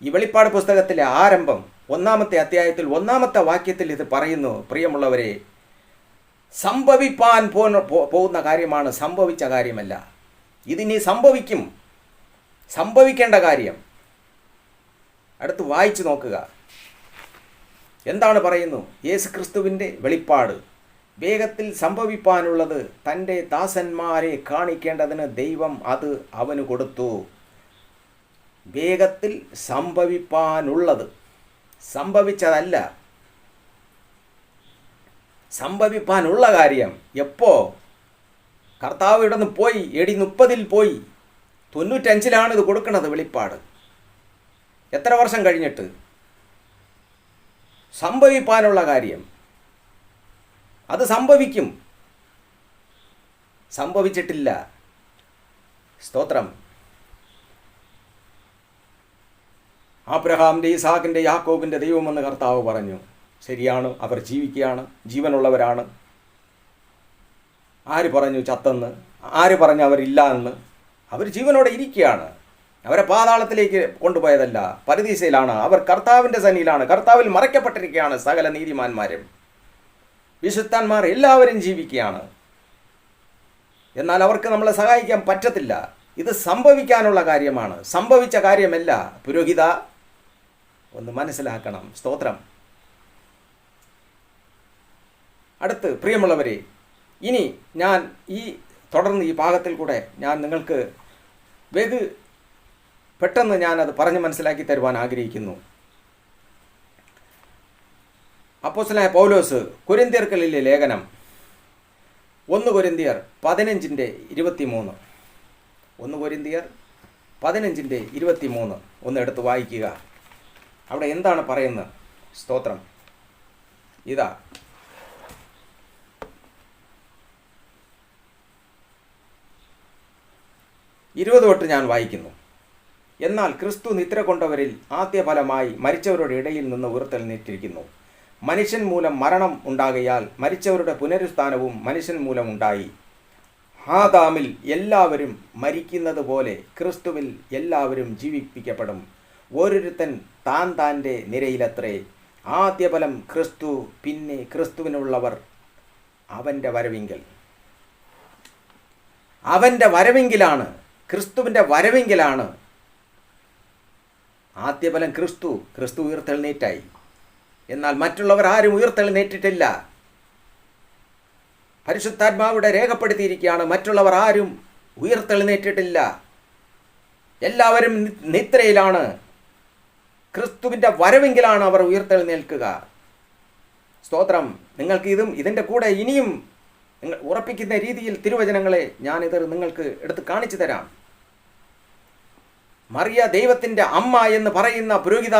ഈ വെളിപ്പാട് പുസ്തകത്തിലെ ആരംഭം 1-ാമത്തെ അധ്യായത്തിൽ 1-ാമത്തെ വാക്യത്തിൽ ഇത് പറയുന്നു. പ്രിയമുള്ളവരെ, സംഭവിപ്പാൻ പോകുന്ന കാര്യമാണ്, സംഭവിച്ച കാര്യമല്ല. ഇതിനി സംഭവിക്കും, സംഭവിക്കേണ്ട കാര്യം. അടുത്ത് വായിച്ചു നോക്കുക. എന്താണ് പറയുന്നു? യേശുക്രിസ്തുവിൻ്റെ വെളിപ്പാട് വേഗത്തിൽ സംഭവിപ്പാനുള്ളത് തൻ്റെ ദാസന്മാരെ കാണിക്കേണ്ടതിന് ദൈവം അത് അവന് കൊടുത്തു. വേഗത്തിൽ സംഭവിപ്പാനുള്ളത്, സംഭവിച്ചതല്ല, സംഭവിപ്പാനുള്ള കാര്യം. എപ്പോ? കർത്താവ് ഇവിടെ നിന്ന് പോയി, AD 30 പോയി, 95 ഇത് കൊടുക്കുന്നത് വെളിപ്പാട്. എത്ര വർഷം കഴിഞ്ഞിട്ട്? സംഭവിപ്പാനുള്ള കാര്യം അത് സംഭവിക്കും. സംഭവിച്ചിട്ടില്ല. സ്തോത്രം. അബ്രഹാമിൻ്റെ, ഇസാക്കിൻ്റെ, യാക്കോബിൻ്റെ ദൈവമെന്ന് കർത്താവ് പറഞ്ഞു. ശരിയാണ്, അവർ ജീവിക്കുകയാണ്, ജീവനുള്ളവരാണ്. ആര് പറഞ്ഞു ചത്തെന്ന്? ആര് പറഞ്ഞു അവരില്ല എന്ന്? അവർ ജീവനോടെ ഇരിക്കുകയാണ്. അവരെ പാതാളത്തിലേക്ക് കൊണ്ടുപോയതല്ല, പരദീസയിലാണ്. അവർ കർത്താവിൻ്റെ സന്നിധിയിലാണ്. കർത്താവിൽ മറയ്ക്കപ്പെട്ടിരിക്കുകയാണ് സകല നീതിമാന്മാരും. വിശുദ്ധന്മാർ എല്ലാവരും ജീവിക്കുകയാണ്. എന്നാൽ അവർക്ക് നമ്മളെ സഹായിക്കാൻ പറ്റത്തില്ല. ഇത് സംഭവിക്കാനുള്ള കാര്യമാണ്, സംഭവിച്ച കാര്യമല്ല. പുരോഹിത, ഒന്ന് മനസ്സിലാക്കണം. സ്തോത്രം. അടുത്ത് പ്രിയമുള്ളവരെ, ഇനി ഞാൻ തുടർന്ന് ഈ ഭാഗത്തിൽ കൂടെ ഞാൻ നിങ്ങൾക്ക് പെട്ടെന്ന് ഞാനത് പറഞ്ഞ് മനസ്സിലാക്കി തരുവാൻ ആഗ്രഹിക്കുന്നു. അപ്പോസ്തലനായ പൗലോസ് കൊരിന്ത്യർക്കുള്ള ലേഖനം 1 കൊരിന്ത്യർ 15:23, 1 കൊരിന്ത്യർ 15:23 ഒന്ന് എടുത്ത് വായിക്കുക. അവിടെ എന്താണ് പറയുന്നത്? സ്തോത്രം. ഇതാ, തൊട്ട് ഞാൻ വായിക്കുന്നു. എന്നാൽ ക്രിസ്തു നിദ്ര കൊണ്ടവരിൽ ആദ്യഫലമായി മരിച്ചവരുടെ ഇടയിൽ നിന്ന് ഉയർത്തെഴുന്നേറ്റിരിക്കുന്നു. മനുഷ്യൻ മൂലം മരണം ഉണ്ടാകയാൽ മരിച്ചവരുടെ പുനരുത്ഥാനവും മനുഷ്യൻ മൂലം ഉണ്ടായി. ആദാമിൽ എല്ലാവരും മരിക്കുന്നത് പോലെ ക്രിസ്തുവിൽ എല്ലാവരും ജീവിപ്പിക്കപ്പെടും. ഓരോരുത്തൻ താൻ്റെ നിരയിലത്രേ. ആദ്യഫലം ക്രിസ്തു, പിന്നെ ക്രിസ്തുവിനുള്ളവർ അവൻ്റെ വരവിങ്കൽ. അവൻ്റെ വരവിങ്കിലാണ്, ക്രിസ്തുവിൻ്റെ വരവിങ്കിലാണ് ആദ്യഫലം. ക്രിസ്തു ഉയർത്തെഴുന്നേറ്റായി. എന്നാൽ മറ്റുള്ളവർ ആരും ഉയർത്തെഴുന്നേറ്റിട്ടില്ല. പരിശുദ്ധാത്മാവിടെ രേഖപ്പെടുത്തിയിരിക്കുകയാണ്, മറ്റുള്ളവർ ആരും ഉയർത്തെഴുന്നേറ്റിട്ടില്ല. എല്ലാവരും നിദ്രയിലാണ്. ക്രിസ്തുവിൻ്റെ വരവെങ്കിലാണ് അവർ ഉയർത്തെഴുന്നേൽക്കുക. സ്തോത്രം. നിങ്ങൾക്ക് ഇതിൻ്റെ കൂടെ ഇനിയും നിങ്ങൾ ഉറപ്പിക്കുന്ന രീതിയിൽ തിരുവചനങ്ങളെ ഞാനിത് നിങ്ങൾക്ക് എടുത്ത് കാണിച്ചു തരാം. മറിയ ദൈവത്തിൻ്റെ അമ്മ എന്ന് പറയുന്ന പുരോഹിത,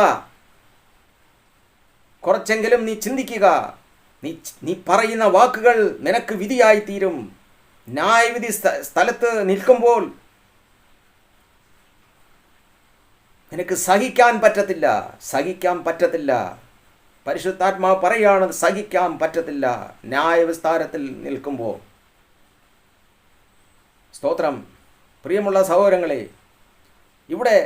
കുറച്ചെങ്കിലും നീ ചിന്തിക്കുക. നീ പറയുന്ന വാക്കുകൾ നിനക്ക് വിധിയായി തീരും. ന്യായവിധി സ്ഥലത്ത് നിൽക്കുമ്പോൾ നിനക്ക് സഹിക്കാൻ പറ്റത്തില്ല. പരിശുദ്ധാത്മാവ് പറയുകയാണ്, സഹിക്കാൻ പറ്റത്തില്ല ന്യായവിസ്താരത്തിൽ നിൽക്കുമ്പോൾ. സ്തോത്രം. പ്രിയമുള്ള സഹോദരങ്ങളെ, ഇവിടെ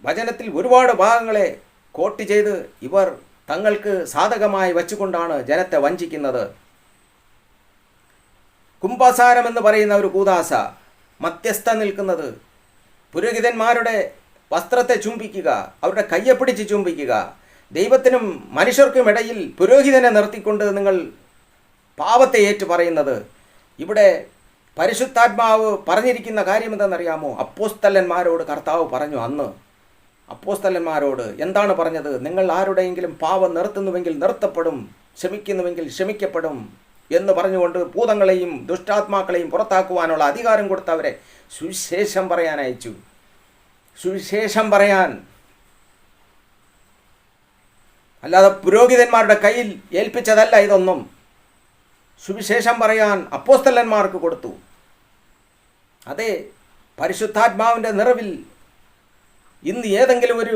വചനത്തിൽ ഒരുപാട് ഭാഗങ്ങളെ കോട്ട് ചെയ്ത് ഇവർ തങ്ങൾക്ക് സാധകമായി വച്ചുകൊണ്ടാണ് ജനത്തെ വഞ്ചിക്കുന്നത്. കുംഭസാരം എന്ന് പറയുന്ന ഒരു കൂദാസ, മധ്യസ്ഥ നിൽക്കുന്നത്, പുരോഹിതന്മാരുടെ വസ്ത്രത്തെ ചുംബിക്കുക, അവരുടെ കയ്യെ പിടിച്ച് ചുംബിക്കുക. ദൈവത്തിനും മനുഷ്യർക്കും ഇടയിൽ പുരോഹിതനെ നിർത്തിക്കൊണ്ട് നിങ്ങൾ പാപത്തെ ഏറ്റു പറയുന്നത്. ഇവിടെ പരിശുദ്ധാത്മാവ് പറഞ്ഞിരിക്കുന്ന കാര്യം എന്തെന്നറിയാമോ? അപ്പോസ്തലന്മാരോട് കർത്താവ് പറഞ്ഞു, അന്ന് അപ്പോസ്തലന്മാരോട് എന്താണ് പറഞ്ഞത്? നിങ്ങൾ ആരുടെയെങ്കിലും പാപം നിർത്തുന്നുവെങ്കിൽ നിർത്തപ്പെടും, ക്ഷമിക്കുന്നുവെങ്കിൽ ക്ഷമിക്കപ്പെടും എന്ന് പറഞ്ഞുകൊണ്ട് ഭൂതങ്ങളെയും ദുഷ്ടാത്മാക്കളെയും പുറത്താക്കുവാനുള്ള അധികാരം കൊടുത്തവരെ സുവിശേഷം പറയാൻ അയച്ചു. സുവിശേഷം പറയാൻ, അല്ലാതെ പുരോഹിതന്മാരുടെ കയ്യിൽ ഏൽപ്പിച്ചതല്ല ഇതൊന്നും. സുവിശേഷം പറയാൻ അപ്പോസ്തലന്മാർക്ക് കൊടുത്തു. അതെ, പരിശുദ്ധാത്മാവിൻ്റെ നിറവിൽ ഇന്ന് ഏതെങ്കിലും ഒരു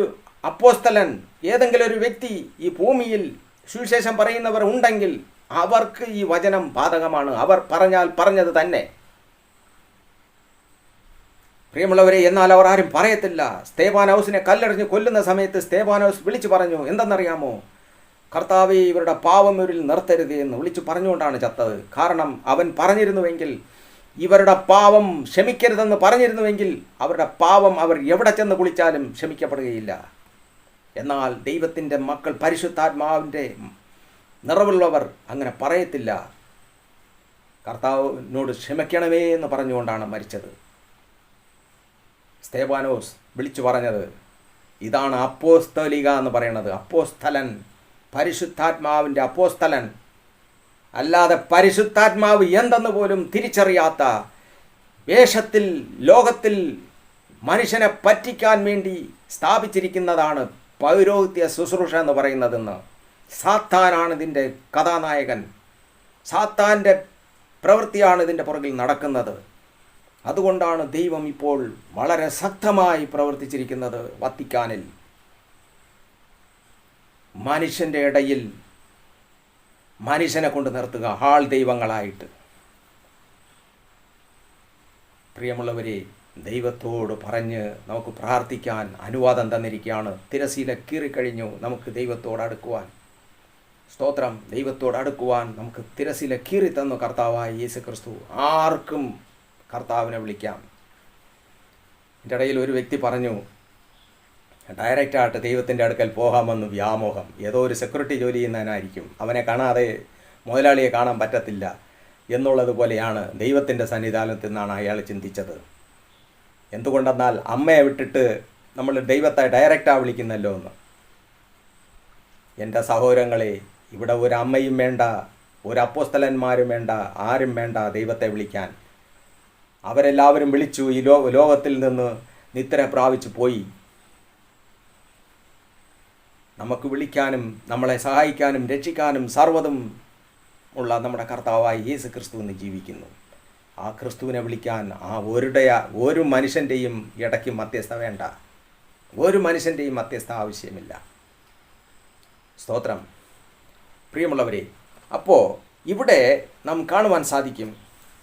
അപ്പോസ്തലൻ, ഏതെങ്കിലും ഒരു വ്യക്തി ഈ ഭൂമിയിൽ സുവിശേഷം പറയുന്നവർ ഉണ്ടെങ്കിൽ അവർക്ക് ഈ വചനം ബാധകമാണ്. അവർ പറഞ്ഞാൽ പറഞ്ഞത് തന്നെ. പ്രിയമുള്ളവരെ, എന്നാൽ അവർ ആരും പറയത്തില്ല. സ്തേഫാനോസിനെ കല്ലെറിഞ്ഞ് കൊല്ലുന്ന സമയത്ത് സ്തേഫാനോസ് വിളിച്ചു പറഞ്ഞു, എന്തെന്നറിയാമോ? കർത്താവേ, ഇവരുടെ പാപം ഇവരിൽ നിർത്തരുത് എന്ന് വിളിച്ചു പറഞ്ഞുകൊണ്ടാണ് ചത്തത്. കാരണം അവൻ പറഞ്ഞിരുന്നുവെങ്കിൽ, ഇവരുടെ പാപം ക്ഷമിക്കരുതെന്ന് പറഞ്ഞിരുന്നുവെങ്കിൽ അവരുടെ പാപം അവർ എവിടെ ചെന്ന് കുളിച്ചാലും ക്ഷമിക്കപ്പെടുകയില്ല. എന്നാൽ ദൈവത്തിൻ്റെ മക്കൾ, പരിശുദ്ധാത്മാവിൻ്റെ നിറവുള്ളവർ അങ്ങനെ പറയത്തില്ല. കർത്താവിനോട് ക്ഷമിക്കണമേ എന്ന് പറഞ്ഞുകൊണ്ടാണ് മരിച്ചത്. സ്തേഫാനോസ് വിളിച്ചു പറഞ്ഞത് ഇതാണ് അപ്പോസ്തലിക എന്ന് പറയുന്നത്. അപ്പോസ്തലൻ, പരിശുദ്ധാത്മാവിൻ്റെ അപ്പോസ്തലൻ. അല്ലാതെ പരിശുദ്ധാത്മാവ് എന്തെന്ന് പോലും തിരിച്ചറിയാത്ത വേഷത്തിൽ ലോകത്തിൽ മനുഷ്യനെ പറ്റിക്കാൻ വേണ്ടി സ്ഥാപിച്ചിരിക്കുന്നതാണ് പൗരോഹിത്യ ശുശ്രൂഷ എന്ന് പറയുന്നതെന്ന്. സാത്താനാണ് ഇതിൻ്റെ കഥാനായകൻ. സാത്താൻ്റെ പ്രവൃത്തിയാണ് ഇതിൻ്റെ പുറകിൽ നടക്കുന്നത്. അതുകൊണ്ടാണ് ദൈവം ഇപ്പോൾ വളരെ ശക്തമായി പ്രവർത്തിച്ചിരിക്കുന്നത് വത്തിക്കാനിൽ. മനുഷ്യൻ്റെ ഇടയിൽ മനുഷ്യനെ കൊണ്ട് നിർത്തുക, ആൾ ദൈവങ്ങളായിട്ട്. പ്രിയമുള്ളവരെ, ദൈവത്തോട് പറഞ്ഞ് നമുക്ക് പ്രാർത്ഥിക്കാൻ അനുവാദം തന്നിരിക്കുകയാണ്. തിരശീല കീറിക്കഴിഞ്ഞു, നമുക്ക് ദൈവത്തോട് അടുക്കുവാൻ. സ്തോത്രം. ദൈവത്തോട് അടുക്കുവാൻ നമുക്ക് തിരശീല കീറി തന്നു കർത്താവായ യേശു ക്രിസ്തു. ആർക്കും കർത്താവിനെ വിളിക്കാം. എൻ്റെ ഇടയിൽ ഒരു വ്യക്തി പറഞ്ഞു, ഡയറക്റ്റായിട്ട് ദൈവത്തിൻ്റെ അടുക്കൽ പോകാമെന്ന് വ്യാമോഹം. ഏതോ ഒരു സെക്യൂരിറ്റി ജോലി ചെയ്യുന്നതിനായിരിക്കും, അവനെ കാണാതെ മുതലാളിയെ കാണാൻ പറ്റത്തില്ല എന്നുള്ളതുപോലെയാണ് ദൈവത്തിൻ്റെ സന്നിധാനത്തിൽ നിന്നാണ് അയാൾ ചിന്തിച്ചത്. എന്തുകൊണ്ടെന്നാൽ അമ്മയെ വിട്ടിട്ട് നമ്മൾ ദൈവത്തെ ഡയറക്റ്റാണ് വിളിക്കുന്നല്ലോ എന്ന്. എൻ്റെ സഹോദരങ്ങളെ, ഇവിടെ ഒരു അമ്മയും വേണ്ട, ഒരു അപ്പോസ്തലന്മാരും വേണ്ട, ആരും വേണ്ട ദൈവത്തെ വിളിക്കാൻ. അവരെല്ലാവരും വിളിച്ചു, ഈ ലോകത്തിൽ നിന്ന് നിദ്ര പ്രാപിച്ചു പോയി. നമുക്ക് വിളിക്കാനും നമ്മളെ സഹായിക്കാനും രക്ഷിക്കാനും സർവ്വതും ഉള്ള നമ്മുടെ കർത്താവായ യേശു ക്രിസ്തു എന്ന് ജീവിക്കുന്നു. ആ ക്രിസ്തുവിനെ വിളിക്കാൻ ഒരു മനുഷ്യൻ്റെയും ഇടയ്ക്ക് മധ്യസ്ഥ വേണ്ട. ഒരു മനുഷ്യൻ്റെയും മധ്യസ്ഥ ആവശ്യമില്ല. സ്തോത്രം. പ്രിയമുള്ളവരെ, അപ്പോൾ ഇവിടെ നാം കാണുവാൻ സാധിക്കും,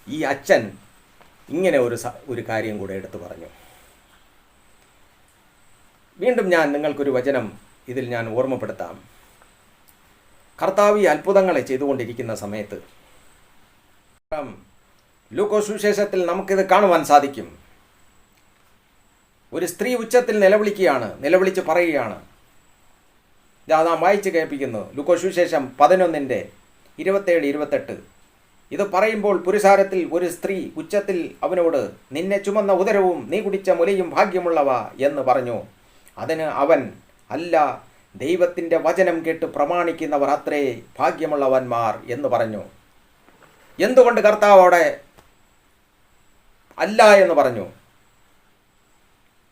ഈ അച്ഛൻ ഇങ്ങനെ ഒരു കാര്യം കൂടെ എടുത്തു പറഞ്ഞു. വീണ്ടും ഞാൻ നിങ്ങൾക്കൊരു വചനം ഇതിൽ ഞാൻ ഓർമ്മപ്പെടുത്താം. കർത്താവ് ഈ അത്ഭുതങ്ങളെ ചെയ്തുകൊണ്ടിരിക്കുന്ന സമയത്ത് ലൂക്കോസ് സുവിശേഷത്തിൽ നമുക്കിത് കാണുവാൻ സാധിക്കും. ഒരു സ്ത്രീ ഉച്ചത്തിൽ നിലവിളിച്ച് പറയുകയാണ്. നാം വായിച്ച് കേൾപ്പിക്കുന്നു. ലൂക്കോസ് സുവിശേഷം 11:27-28. ഇത് പറയുമ്പോൾ പുരുഷാരത്തിൽ ഒരു സ്ത്രീ ഉച്ചത്തിൽ അവനോട്, നിന്നെ ചുമന്ന ഉദരവും നീ കുടിച്ച മുലയും ഭാഗ്യമുള്ളവ എന്ന് പറഞ്ഞു. അതിന് അവൻ, അല്ല, ദൈവത്തിൻ്റെ വചനം കേട്ട് പ്രമാണിക്കുന്നവർ അത്രേ ഭാഗ്യമുള്ളവന്മാർ എന്ന് പറഞ്ഞു. എന്തുകൊണ്ട് കർത്താവ് അവിടെ അല്ല എന്ന് പറഞ്ഞു?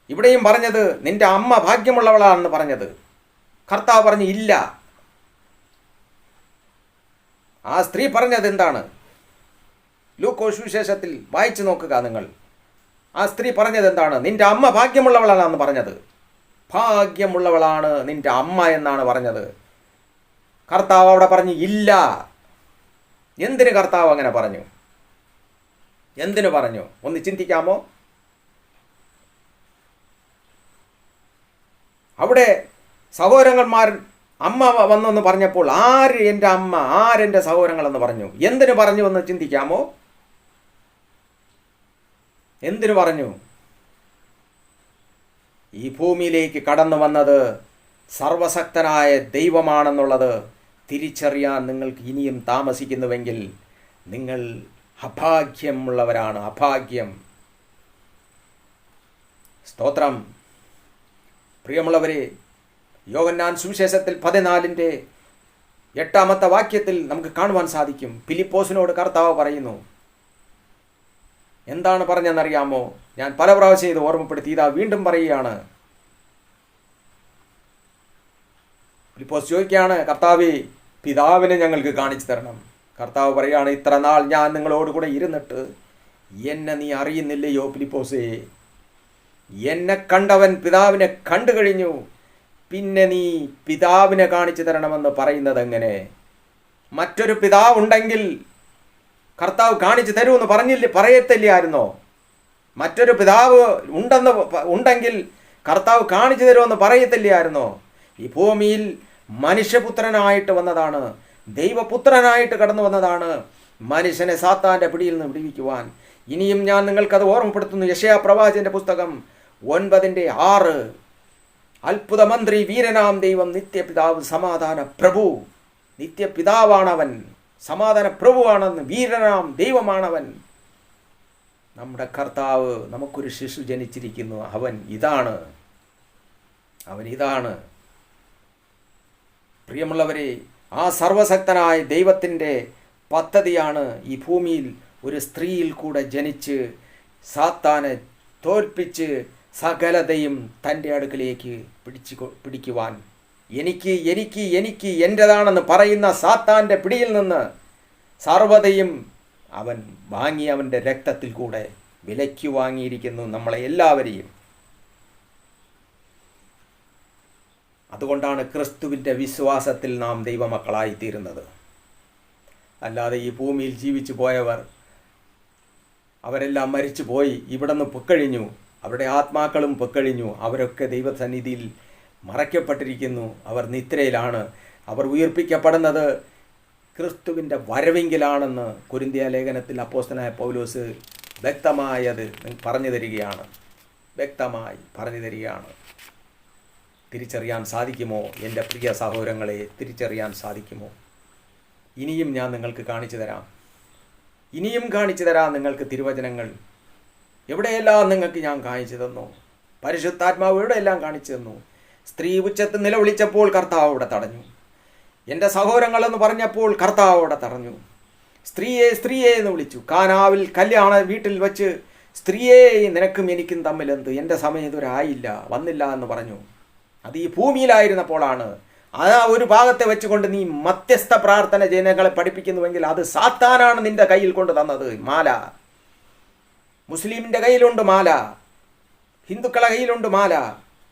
ഇവിടെയും പറഞ്ഞത് നിന്റെ അമ്മ ഭാഗ്യമുള്ളവളാണെന്ന് പറഞ്ഞത്. കർത്താവ് പറഞ്ഞു ഇല്ല. ആ സ്ത്രീ പറഞ്ഞത് എന്താണ്? ലൂക്കോസ് സുവിശേഷത്തിൽ വായിച്ചു നോക്കുക നിങ്ങൾ. ആ സ്ത്രീ പറഞ്ഞത് എന്താണ്? നിന്റെ അമ്മ ഭാഗ്യമുള്ളവളാണെന്ന് പറഞ്ഞത്. ഭാഗ്യമുള്ളവളാണ് നിന്റെ അമ്മ എന്നാണ് പറഞ്ഞത്. കർത്താവ് അവിടെ പറഞ്ഞു ഇല്ല. എന്തിന് കർത്താവ് അങ്ങനെ പറഞ്ഞു? എന്തിനു പറഞ്ഞു? ഒന്ന് ചിന്തിക്കാമോ? അവിടെ സഹോദരന്മാർ അമ്മ വന്നെന്ന് പറഞ്ഞപ്പോൾ ആര് എൻ്റെ അമ്മ, ആരെൻ്റെ സഹോദരങ്ങളെന്ന് പറഞ്ഞു. എന്തിനു പറഞ്ഞു എന്ന് ചിന്തിക്കാമോ? എന്തിനു പറഞ്ഞു? ഈ ഭൂമിയിലേക്ക് കടന്നു വന്നത് സർവശക്തനായ ദൈവമാണെന്നുള്ളത് തിരിച്ചറിയാൻ നിങ്ങൾക്ക് ഇനിയും താമസിക്കുന്നുവെങ്കിൽ നിങ്ങൾ അഭാഗ്യമുള്ളവരാണ്, അഭാഗ്യം. സ്തോത്രം. പ്രിയമുള്ളവരെ, യോഹന്നാൻ സുവിശേഷത്തിൽ 14:8 വാക്യത്തിൽ നമുക്ക് കാണുവാൻ സാധിക്കും, ഫിലിപ്പോസിനോട് കർത്താവ് പറയുന്നു. എന്താണ് പറഞ്ഞെന്നറിയാമോ? ഞാൻ പല പ്രാവശ്യം ഇത് ഓർമ്മപ്പെടുത്തി, ഇതാ വീണ്ടും പറയുകയാണ്. ഫിലിപ്പോസ് ചോദിക്കുകയാണ്, കർത്താവേ, പിതാവിനെ ഞങ്ങൾക്ക് കാണിച്ചു തരണം. കർത്താവ് പറയുകയാണ്, ഇത്ര നാൾ ഞാൻ നിങ്ങളോടുകൂടെ ഇരുന്നിട്ട് എന്നെ നീ അറിയുന്നില്ലയോ ഫിലിപ്പോസേ? എന്നെ കണ്ടവൻ പിതാവിനെ കണ്ടു കഴിഞ്ഞു, പിന്നെ നീ പിതാവിനെ കാണിച്ചു തരണമെന്ന് പറയുന്നത് എങ്ങനെ? മറ്റൊരു പിതാവുണ്ടെങ്കിൽ കർത്താവ് കാണിച്ചു തരുമെന്ന് പറയത്തില്ലായിരുന്നോ? മറ്റൊരു പിതാവ് ഉണ്ടെങ്കിൽ കർത്താവ് കാണിച്ചു തരുമെന്ന് പറയത്തില്ലായിരുന്നോ? ഈ ഭൂമിയിൽ മനുഷ്യപുത്രനായിട്ട് വന്നതാണ്, ദൈവപുത്രനായിട്ട് കടന്നു വന്നതാണ് മനുഷ്യനെ സാത്താൻ്റെ പിടിയിൽ നിന്ന് വിടുവിക്കുവാൻ. ഇനിയും ഞാൻ നിങ്ങൾക്കത് ഓർമ്മപ്പെടുത്തുന്നു. യെശയ്യാ പ്രവാചകന്റെ പുസ്തകം 9:6, അത്ഭുത മന്ത്രി, വീരനാം ദൈവം, നിത്യപിതാവ്, സമാധാന പ്രഭു. നിത്യപിതാവാണവൻ, സമാധാന പ്രഭുവാണെന്ന്, വീരനാം ദൈവമാണവൻ. നമ്മുടെ കർത്താവ്, നമുക്കൊരു ശിശു ജനിച്ചിരിക്കുന്നു. അവൻ ഇതാണ്. പ്രിയമുള്ളവരെ, ആ സർവശക്തനായ ദൈവത്തിൻ്റെ പദ്ധതിയാണ് ഈ ഭൂമിയിൽ ഒരു സ്ത്രീയിൽ കൂടെ ജനിച്ച് സാത്താനെ തോൽപ്പിച്ച് സകലതയും തൻ്റെ അടുക്കലേക്ക് പിടിക്കുവാൻ. എനിക്ക് എൻ്റെതാണെന്ന് പറയുന്ന സാത്താൻ്റെ പിടിയിൽ നിന്ന് സർവ്വതയും അവൻ വാങ്ങി, അവൻ്റെ രക്തത്തിൽ കൂടെ വിലയ്ക്ക് വാങ്ങിയിരിക്കുന്നു നമ്മളെ എല്ലാവരെയും. അതുകൊണ്ടാണ് ക്രിസ്തുവിൻ്റെ വിശ്വാസത്തിൽ നാം ദൈവമക്കളായിത്തീരുന്നത്. അല്ലാതെ ഈ ഭൂമിയിൽ ജീവിച്ചു പോയവർ, അവരെല്ലാം മരിച്ചു പോയി, ഇവിടെ നിന്ന് പൊക്കഴിഞ്ഞു, അവരുടെ ആത്മാക്കളും പൊക്കഴിഞ്ഞു. അവരൊക്കെ ദൈവസന്നിധിയിൽ മറയ്ക്കപ്പെട്ടിരിക്കുന്നു. അവർ നിദ്രയിലാണ്. അവർ ഉയർപ്പിക്കപ്പെടുന്നത് ക്രിസ്തുവിൻ്റെ വരവെങ്കിലാണെന്ന് കൊരിന്ത്യ ലേഖനത്തിൽ അപ്പോസ്തലനായ പൗലോസ് വ്യക്തമായി പറഞ്ഞു തരികയാണ്. തിരിച്ചറിയാൻ സാധിക്കുമോ എൻ്റെ പ്രിയ സഹോദരങ്ങളെ? തിരിച്ചറിയാൻ സാധിക്കുമോ? ഇനിയും ഞാൻ നിങ്ങൾക്ക് കാണിച്ചു തരാം. നിങ്ങൾക്ക് തിരുവചനങ്ങൾ എവിടെയെല്ലാം നിങ്ങൾക്ക് ഞാൻ കാണിച്ചു തന്നു. പരിശുദ്ധാത്മാവ് എവിടെയെല്ലാം കാണിച്ചു തന്നു. സ്ത്രീ ഉച്ചത്തിൽ നിലവിളിച്ചപ്പോൾ കർത്താവ് അവിടെ തടഞ്ഞു. എൻ്റെ സഹോദരങ്ങളെന്ന് പറഞ്ഞപ്പോൾ കർത്താവ് അവിടെ തടഞ്ഞു. സ്ത്രീയെ എന്ന് വിളിച്ചു. കാനാവിൽ കല്യാണ വീട്ടിൽ വെച്ച്, സ്ത്രീയെ, നിനക്കും എനിക്കും തമ്മിലെന്ത്? എൻ്റെ സമയം ഇതുവരെ ആയില്ല, വന്നില്ല എന്ന് പറഞ്ഞു. അത് ഈ ഭൂമിയിലായിരുന്നപ്പോഴാണ്. ആ ഒരു ഭാഗത്തെ വെച്ചുകൊണ്ട് നീ മധ്യസ്ഥ പ്രാർത്ഥന ജനങ്ങളെ പഠിപ്പിക്കുന്നുവെങ്കിൽ അത് സാത്താനാണ് നിന്റെ കയ്യിൽ കൊണ്ട് തന്നത്. മാല മുസ്ലിമിൻ്റെ കയ്യിലുണ്ട്, മാല ഹിന്ദുക്കളെ കയ്യിലുണ്ട് മാല.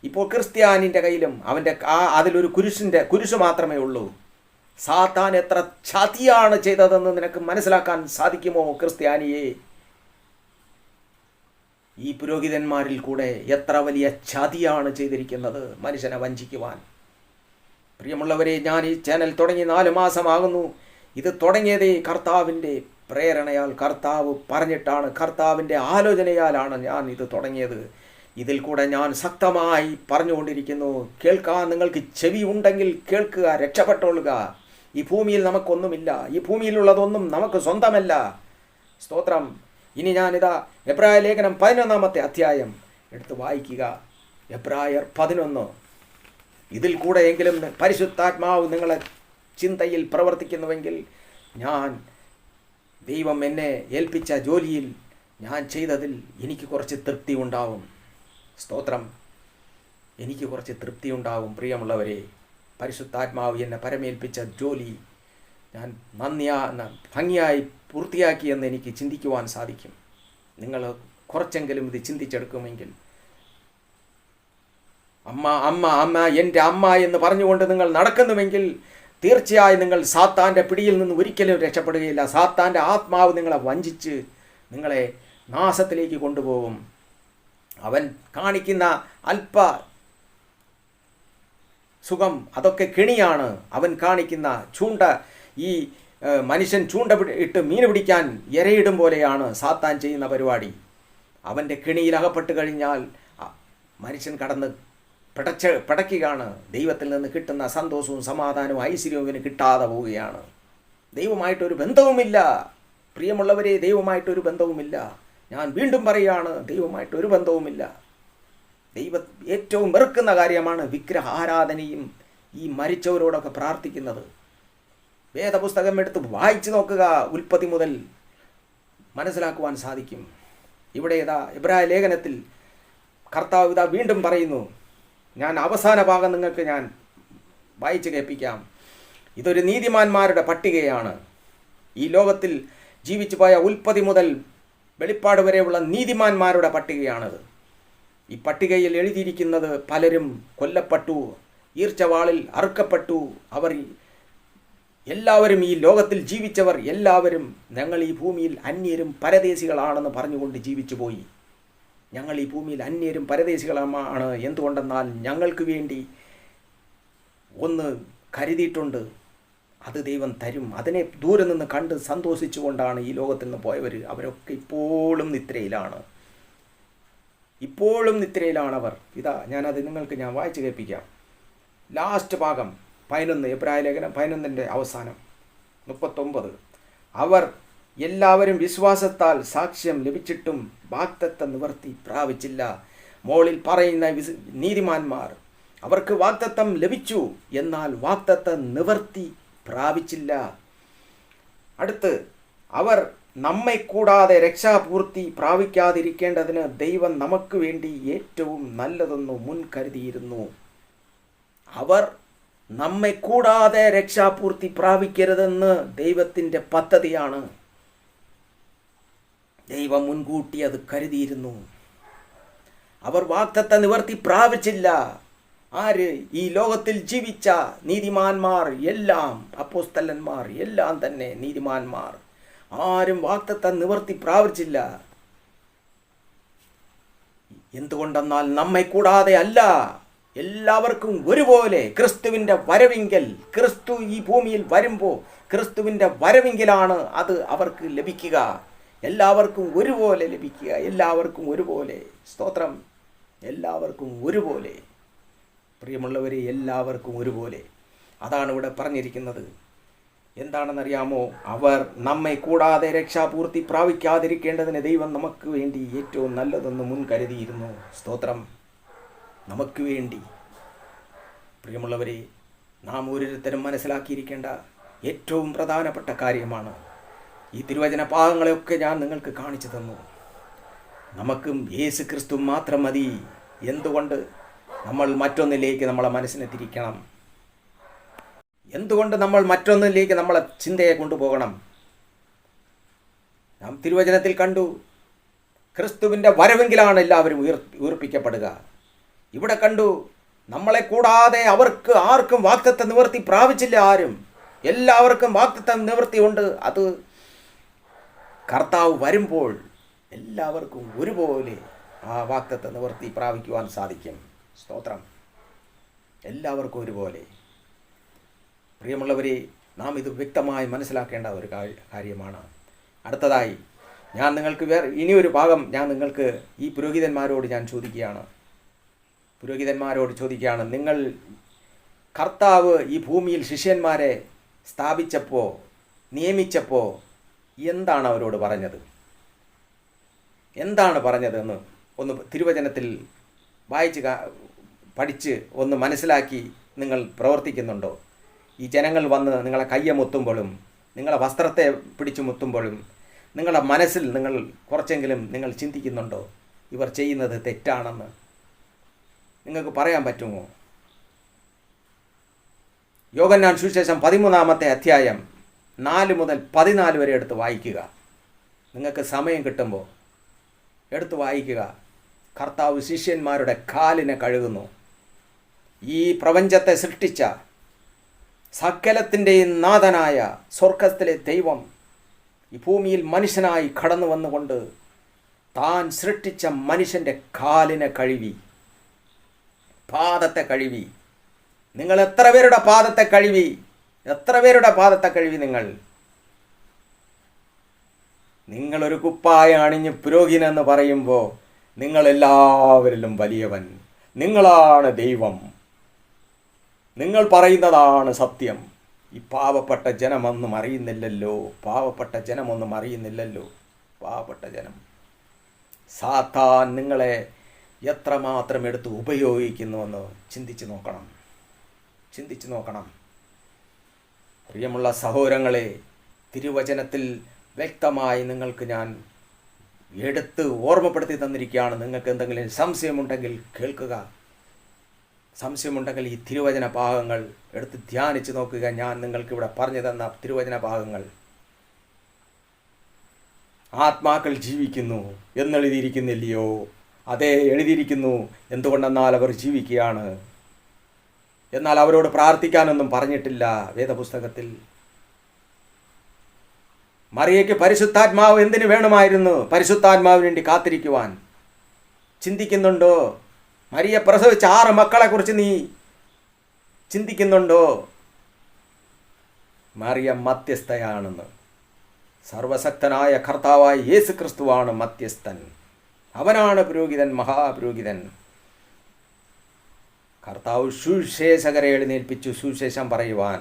ഇപ്പോൾ ക്രിസ്ത്യാനിൻ്റെ കയ്യിലും അവൻ്റെ അതിലൊരു കുരിശ് മാത്രമേ ഉള്ളൂ. സാത്താൻ എത്ര ചതിയാണ് ചെയ്തതെന്ന് നിനക്ക് മനസ്സിലാക്കാൻ സാധിക്കുമോ ക്രിസ്ത്യാനിയെ? ഈ പുരോഹിതന്മാരിൽ കൂടെ എത്ര വലിയ ചതിയാണ് ചെയ്തിരിക്കുന്നത് മനുഷ്യനെ വഞ്ചിക്കുവാൻ. പ്രിയമുള്ളവരെ, ഞാൻ ഈ ചാനൽ തുടങ്ങി 4 മാസമാകുന്നു. ഇത് തുടങ്ങിയതേ കർത്താവിൻ്റെ പ്രേരണയാൽ, കർത്താവ് പറഞ്ഞിട്ടാണ്, കർത്താവിൻ്റെ ആലോചനയാലാണ് ഞാൻ ഇത് തുടങ്ങിയത്. ഇതിൽ കൂടെ ഞാൻ ശക്തമായി പറഞ്ഞുകൊണ്ടിരിക്കുന്നു. കേൾക്കാൻ നിങ്ങൾക്ക് ചെവി ഉണ്ടെങ്കിൽ കേൾക്കുക, രക്ഷപ്പെട്ടോളുക. ഈ ഭൂമിയിൽ നമുക്കൊന്നുമില്ല. ഈ ഭൂമിയിലുള്ളതൊന്നും നമുക്ക് സ്വന്തമല്ല. സ്തോത്രം. ഇനി ഞാനിതാ എബ്രായ ലേഖനം 11 അധ്യായം എടുത്ത് വായിക്കുക. എബ്രായർ 11. ഇതിൽ കൂടെ എങ്കിലും പരിശുദ്ധാത്മാവ് നിങ്ങളെ ചിന്തയിൽ പ്രവർത്തിക്കുന്നുവെങ്കിൽ, ഞാൻ ദൈവം എന്നെ ഏൽപ്പിച്ച ജോലിയിൽ ഞാൻ ചെയ്തതിൽ എനിക്ക് കുറച്ച് തൃപ്തി ഉണ്ടാവും. സ്തോത്രം. എനിക്ക് കുറച്ച് തൃപ്തി ഉണ്ടാവും. പ്രിയമുള്ളവരെ, പരിശുദ്ധാത്മാവ് എന്നെ പരമേൽപ്പിച്ച ജോലി ഞാൻ ഭംഗിയായി പൂർത്തിയാക്കിയെന്ന് എനിക്ക് ചിന്തിക്കുവാൻ സാധിക്കും. നിങ്ങൾ കുറച്ചെങ്കിലും ഇത് ചിന്തിച്ചെടുക്കുമെങ്കിൽ, അമ്മ എൻ്റെ അമ്മ എന്ന് പറഞ്ഞുകൊണ്ട് നിങ്ങൾ നടക്കുന്നുവെങ്കിൽ, തീർച്ചയായും നിങ്ങൾ സാത്താൻ്റെ പിടിയിൽ നിന്ന് ഒരിക്കലും രക്ഷപ്പെടുകയില്ല. സാത്താൻ്റെ ആത്മാവ് നിങ്ങളെ വഞ്ചിച്ച് നിങ്ങളെ നാശത്തിലേക്ക് കൊണ്ടുപോകും. അവൻ കാണിക്കുന്ന അല്പ സുഖം അതൊക്കെ കെണിയാണ്. അവൻ കാണിക്കുന്ന ഈ മനുഷ്യൻ ചൂണ്ട ഇട്ട് മീൻ പിടിക്കാൻ ഇരയിടും പോലെയാണ് സാത്താൻ ചെയ്യുന്ന പരിപാടി. അവൻ്റെ കെണിയിൽ അകപ്പെട്ട് കഴിഞ്ഞാൽ മനുഷ്യൻ കടന്ന് പിടയ്ക്കുകയാണ്. ദൈവത്തിൽ നിന്ന് കിട്ടുന്ന സന്തോഷവും സമാധാനവും ഐശ്വര്യവും ഇവന് കിട്ടാതെ പോവുകയാണ്. ദൈവമായിട്ടൊരു ബന്ധവുമില്ല. പ്രിയമുള്ളവരെ, ദൈവമായിട്ടൊരു ബന്ധവുമില്ല. ഞാൻ വീണ്ടും പറയുകയാണ്, ദൈവമായിട്ടൊരു ബന്ധവുമില്ല. ദൈവം ഏറ്റവും വെറുക്കുന്ന കാര്യമാണ് വിഗ്രഹ ആരാധനയും ഈ മരിച്ചവരോടൊക്കെ പ്രാർത്ഥിക്കുന്നത്. വേദപുസ്തകം എടുത്ത് വായിച്ചു നോക്കുക, ഉൽപ്പത്തി മുതൽ മനസ്സിലാക്കുവാൻ സാധിക്കും. ഇവിടെ എബ്രായ ലേഖനത്തിൽ കർത്താവ് വീണ്ടും പറയുന്നു. ഞാൻ അവസാന ഭാഗം നിങ്ങൾക്ക് ഞാൻ വായിച്ച് കേൾപ്പിക്കാം. ഇതൊരു നീതിമാന്മാരുടെ പട്ടികയാണ്. ഈ ലോകത്തിൽ ജീവിച്ചു പോയ ഉൽപ്പത്തി മുതൽ വെളിപ്പാട് വരെയുള്ള നീതിമാന്മാരുടെ പട്ടികയാണത്. ഈ പട്ടികയിൽ എഴുതിയിരിക്കുന്നത് പലരും കൊല്ലപ്പെട്ടു, ഈർച്ചവാളിൽ അറുക്കപ്പെട്ടു. അവർ എല്ലാവരും, ഈ ലോകത്തിൽ ജീവിച്ചവർ എല്ലാവരും ഞങ്ങൾ ഈ ഭൂമിയിൽ അന്യരും പരദേശികളാണെന്ന് പറഞ്ഞുകൊണ്ട് ജീവിച്ചു പോയി. ഞങ്ങൾ ഈ ഭൂമിയിൽ അന്യരും പരദേശികളാണ്. എന്തുകൊണ്ടെന്നാൽ ഞങ്ങൾക്ക് വേണ്ടി ഒന്ന് കരുതിയിട്ടുണ്ട്, അത് ദൈവം തരും. അതിനെ ദൂരെ നിന്ന് കണ്ട് സന്തോഷിച്ചുകൊണ്ടാണ് ഈ ലോകത്തിൽ നിന്ന് പോയവർ. അവരൊക്കെ ഇപ്പോഴും നിദ്രയിലാണ്. അവർ. ഞാനത് നിങ്ങൾക്ക് ഞാൻ വായിച്ച് കേൾപ്പിക്കാം. ലാസ്റ്റ് ഭാഗം 11, എബ്രായ ലേഖനം 11 അവസാനം 39. അവർ എല്ലാവരും വിശ്വാസത്താൽ സാക്ഷ്യം ലഭിച്ചിട്ടും വാഗ്ദത്തം നിവർത്തി പ്രാപിച്ചില്ല. മോളിൽ പറയുന്ന നീതിമാന്മാർ, അവർക്ക് വാഗ്ദത്തം ലഭിച്ചു, എന്നാൽ വാഗ്ദത്തം നിവർത്തി പ്രാപിച്ചില്ല. അടുത്ത്, അവർ നമ്മെ കൂടാതെ രക്ഷാപൂർത്തി പ്രാപിക്കാതിരിക്കേണ്ടതിന് ദൈവം നമുക്ക് വേണ്ടി ഏറ്റവും നല്ലതൊന്നു മുൻകരുതിയിരുന്നു. അവർ നമ്മെ കൂടാതെ രക്ഷാപൂർത്തി പ്രാപിക്കരുതെന്ന് ദൈവത്തിൻ്റെ പദ്ധതിയാണ്. ദൈവം മുൻകൂട്ടി അത് കരുതിയിരുന്നു. അവർ വാഗ്ദത്തം നിവർത്തി പ്രാപിച്ചില്ല. ആര്? ഈ ലോകത്തിൽ ജീവിച്ച നീതിമാന്മാർ എല്ലാം, അപ്പോസ്തലന്മാർ എല്ലാം തന്നെ നീതിമാന്മാർ. ആരും വാഗ്ദത്തം നിവർത്തി പ്രാപിച്ചില്ല. എന്തുകൊണ്ടെന്നാൽ നമ്മെ കൂടാതെ അല്ല, എല്ലാവർക്കും ഒരുപോലെ ക്രിസ്തുവിൻ്റെ വരവിങ്കൽ, ക്രിസ്തു ഈ ഭൂമിയിൽ വരുമ്പോൾ ക്രിസ്തുവിൻ്റെ വരവിങ്കലാണ് അത് അവർക്ക് ലഭിക്കുക. എല്ലാവർക്കും ഒരുപോലെ ലഭിക്കുക. എല്ലാവർക്കും ഒരുപോലെ. സ്തോത്രം. എല്ലാവർക്കും ഒരുപോലെ. പ്രിയമുള്ളവരെ, എല്ലാവർക്കും ഒരുപോലെ. അതാണ് ഇവിടെ പറഞ്ഞിരിക്കുന്നത്. എന്താണെന്നറിയാമോ? അവർ നമ്മെ കൂടാതെ രക്ഷാപൂർത്തി പ്രാപിക്കാതിരിക്കേണ്ടതിന് ദൈവം നമുക്ക് വേണ്ടി ഏറ്റവും നല്ലതെന്ന് മുൻകരുതിയിരുന്നു. സ്തോത്രം. നമുക്ക് വേണ്ടി. പ്രിയമുള്ളവരെ, നാം ഓരോരുത്തരും മനസ്സിലാക്കിയിരിക്കേണ്ട ഏറ്റവും പ്രധാനപ്പെട്ട കാര്യമാണ്. ഈ തിരുവചന ഭാഗങ്ങളെയൊക്കെ ഞാൻ നിങ്ങൾക്ക് കാണിച്ചു തന്നു. നമുക്കും യേശു ക്രിസ്തു മാത്രം മതി. എന്തുകൊണ്ട് നമ്മൾ മറ്റൊന്നിലേക്ക് നമ്മളെ മനസ്സിനെ തിരിക്കണം? എന്തുകൊണ്ട് നമ്മൾ മറ്റൊന്നിലേക്ക് നമ്മളെ ചിന്തയെ കൊണ്ടുപോകണം? നാം തിരുവചനത്തിൽ കണ്ടു, ക്രിസ്തുവിൻ്റെ വരവെങ്കിലാണ് എല്ലാവരും ഉയർപ്പിക്കപ്പെടുക. ഇവിടെ കണ്ടു, നമ്മളെ കൂടാതെ അവർക്ക് ആർക്കും വാഗ്ദത്ത നിവർത്തി പ്രാപിച്ചില്ല. ആരും, എല്ലാവർക്കും വാഗ്ദത്ത നിവർത്തിയുണ്ട്. അത് കർത്താവ് വരുമ്പോൾ എല്ലാവർക്കും ഒരുപോലെ ആ വാഗ്ദത്ത നിവർത്തി പ്രാപിക്കുവാൻ സാധിക്കും. സ്തോത്രം. എല്ലാവർക്കും ഒരുപോലെ. പ്രിയമുള്ളവരെ, നാം ഇത് വ്യക്തമായി മനസ്സിലാക്കേണ്ട ഒരു കാര്യമാണ്. അടുത്തതായി ഞാൻ നിങ്ങൾക്ക് ഇനിയൊരു ഭാഗം ഞാൻ നിങ്ങൾക്ക് ഈ പുരോഹിതന്മാരോട് ഞാൻ ചോദിക്കുകയാണ്. നിങ്ങൾ കർത്താവ് ഈ ഭൂമിയിൽ ശിഷ്യന്മാരെ സ്ഥാപിച്ചപ്പോൾ, നിയമിച്ചപ്പോൾ എന്താണ് അവരോട് പറഞ്ഞത്? എന്താണ് പറഞ്ഞതെന്ന് ഒന്ന് തിരുവചനത്തിൽ വായിച്ച് പഠിച്ച് ഒന്ന് മനസ്സിലാക്കി നിങ്ങൾ പ്രവർത്തിക്കുന്നുണ്ടോ? ഈ ജനങ്ങൾ വന്ന് നിങ്ങളെ കയ്യെ മുത്തുമ്പോഴും, നിങ്ങളെ വസ്ത്രത്തെ പിടിച്ചു മുത്തുമ്പോഴും നിങ്ങളുടെ മനസ്സിൽ നിങ്ങൾ കുറച്ചെങ്കിലും നിങ്ങൾ ചിന്തിക്കുന്നുണ്ടോ ഇവർ ചെയ്യുന്നത് തെറ്റാണെന്ന്? നിങ്ങൾക്ക് പറയാൻ പറ്റുമോ? യോഹന്നാൻ സുവിശേഷം 13-ാമത്തെ അധ്യായം 4 മുതൽ 14 വരെ എടുത്ത് വായിക്കുക. നിങ്ങൾക്ക് സമയം കിട്ടുമ്പോൾ എടുത്ത് വായിക്കുക. കർത്താവ് ശിഷ്യന്മാരുടെ കാലിനെ കഴുകുന്നു. ഈ പ്രപഞ്ചത്തെ സൃഷ്ടിച്ച സകലത്തിൻ്റെയും നാഥനായ സ്വർഗത്തിലെ ദൈവം ഈ ഭൂമിയിൽ മനുഷ്യനായി കടന്നു വന്നുകൊണ്ട് താൻ സൃഷ്ടിച്ച മനുഷ്യൻ്റെ കാലിനെ കഴുകി, പാദത്തെ കഴുകി. നിങ്ങൾ എത്ര പേരുടെ പാദത്തെ കഴുകി? നിങ്ങളൊരു കുപ്പായ അണിഞ്ഞ് പുരോഹിതനെന്ന് പറയുമ്പോൾ നിങ്ങളെല്ലാവരിലും വലിയവൻ, നിങ്ങളാണ് ദൈവം, നിങ്ങൾ പറയുന്നതാണ് സത്യം. ഈ പാവപ്പെട്ട ജനമൊന്നും അറിയുന്നില്ലല്ലോ, പാവപ്പെട്ട ജനമൊന്നും അറിയുന്നില്ലല്ലോ. പാവപ്പെട്ട ജനം സാത്താൻ നിങ്ങളെ എത്രമാത്രം എടുത്ത് ഉപയോഗിക്കുന്നുവെന്ന് ചിന്തിച്ച് നോക്കണം. പ്രിയമുള്ള സഹോദരങ്ങളെ, തിരുവചനത്തിൽ വ്യക്തമായി നിങ്ങൾക്ക് ഞാൻ എടുത്ത് ഓർമ്മപ്പെടുത്തി തന്നിരിക്കുകയാണ്. നിങ്ങൾക്ക് എന്തെങ്കിലും സംശയമുണ്ടെങ്കിൽ കേൾക്കുക. സംശയമുണ്ടെങ്കിൽ ഈ തിരുവചന ഭാഗങ്ങൾ എടുത്ത് ധ്യാനിച്ച് നോക്കുക. ഞാൻ നിങ്ങൾക്കിവിടെ പറഞ്ഞു തന്ന തിരുവചന ഭാഗങ്ങൾ. ആത്മാക്കൾ ജീവിക്കുന്നു എന്നെഴുതിയിരിക്കുന്നില്ലയോ? അതേ, എഴുതിയിരിക്കുന്നു. എന്തുകൊണ്ടെന്നാൽ അവർ ജീവിക്കുകയാണ്. എന്നാൽ അവരോട് പ്രാർത്ഥിക്കാനൊന്നും പറഞ്ഞിട്ടില്ല വേദപുസ്തകത്തിൽ. മറിയയ്ക്ക് പരിശുദ്ധാത്മാവ് എന്തിനു വേണമായിരുന്നു? പരിശുദ്ധാത്മാവിന് വേണ്ടി കാത്തിരിക്കുവാൻ. ചിന്തിക്കുന്നുണ്ടോ? മറിയ പ്രസവിച്ച 6 മക്കളെക്കുറിച്ച് നീ ചിന്തിക്കുന്നുണ്ടോ? മറിയ മധ്യസ്ഥയാണെന്ന്. സർവശക്തനായ കർത്താവായ യേശു ക്രിസ്തുവാണ് മധ്യസ്ഥൻ. അവനാണ് പുരോഹിതൻ, മഹാപുരോഹിതൻ. കർത്താവ് സുവിശേഷകരെ എഴുന്നേൽപ്പിച്ചു സുവിശേഷം പറയുവാൻ.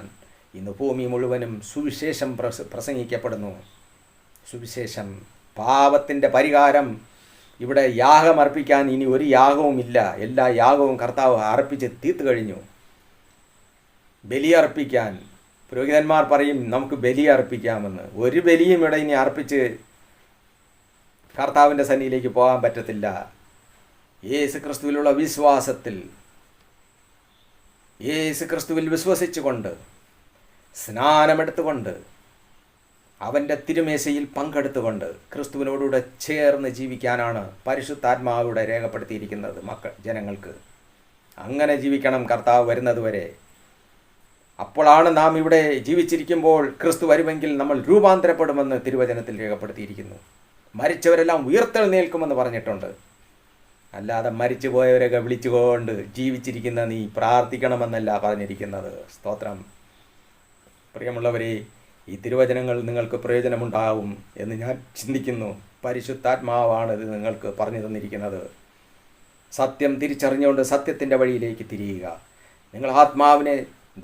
ഇന്ന് ഭൂമി മുഴുവനും സുവിശേഷം പ്രസംഗിക്കപ്പെടുന്നു. സുവിശേഷം, പാപത്തിൻ്റെ പരിഹാരം. ഇവിടെ യാഗം അർപ്പിക്കാൻ ഇനി ഒരു യാഗവുമില്ല. എല്ലാ യാഗവും കർത്താവ് അർപ്പിച്ച് തീർത്തു കഴിഞ്ഞു. ബലി അർപ്പിക്കാൻ പുരോഹിതന്മാർ പറയും നമുക്ക് ബലി അർപ്പിക്കാമെന്ന്. ഒരു ബലിയും ഇവിടെ ഇനി അർപ്പിച്ച് കർത്താവിൻ്റെ സന്നിധിയിലേക്ക് പോകാൻ പറ്റത്തില്ല. യേശു ക്രിസ്തുവിലുള്ള വിശ്വാസത്തിൽ, യേശു ക്രിസ്തുവിൽ വിശ്വസിച്ചുകൊണ്ട്, സ്നാനമെടുത്തുകൊണ്ട്, അവൻ്റെ തിരുമേശയിൽ പങ്കെടുത്തുകൊണ്ട് ക്രിസ്തുവിനോടുകൂടെ ചേർന്ന് ജീവിക്കാനാണ് പരിശുദ്ധാത്മാവിടെ രേഖപ്പെടുത്തിയിരിക്കുന്നത് ജനങ്ങൾക്ക്. അങ്ങനെ ജീവിക്കണം കർത്താവ് വരുന്നതുവരെ. അപ്പോഴാണ് നാം ഇവിടെ ജീവിച്ചിരിക്കുമ്പോൾ ക്രിസ്തു വരുമെങ്കിൽ നമ്മൾ രൂപാന്തരപ്പെടുമെന്ന് തിരുവചനത്തിൽ രേഖപ്പെടുത്തിയിരിക്കുന്നു. മരിച്ചവരെല്ലാം ഉയർത്തെഴുന്നേൽക്കുമെന്ന് പറഞ്ഞിട്ടുണ്ട്. അല്ലാതെ മരിച്ചു പോയവരൊക്കെ വിളിച്ചുകൊണ്ട് ജീവിച്ചിരിക്കുന്ന നീ പ്രാർത്ഥിക്കണമെന്നല്ല പറഞ്ഞിരിക്കുന്നത്. സ്തോത്രം. പ്രിയമുള്ളവരെ, ഈ തിരുവചനങ്ങൾ നിങ്ങൾക്ക് പ്രയോജനമുണ്ടാവും എന്ന് ഞാൻ ചിന്തിക്കുന്നു. പരിശുദ്ധാത്മാവാണ് ഇത് നിങ്ങൾക്ക് പറഞ്ഞു തന്നിരിക്കുന്നത്. സത്യം തിരിച്ചറിഞ്ഞുകൊണ്ട് സത്യത്തിൻ്റെ വഴിയിലേക്ക് തിരിയുക. നിങ്ങൾ ആത്മാവിനെ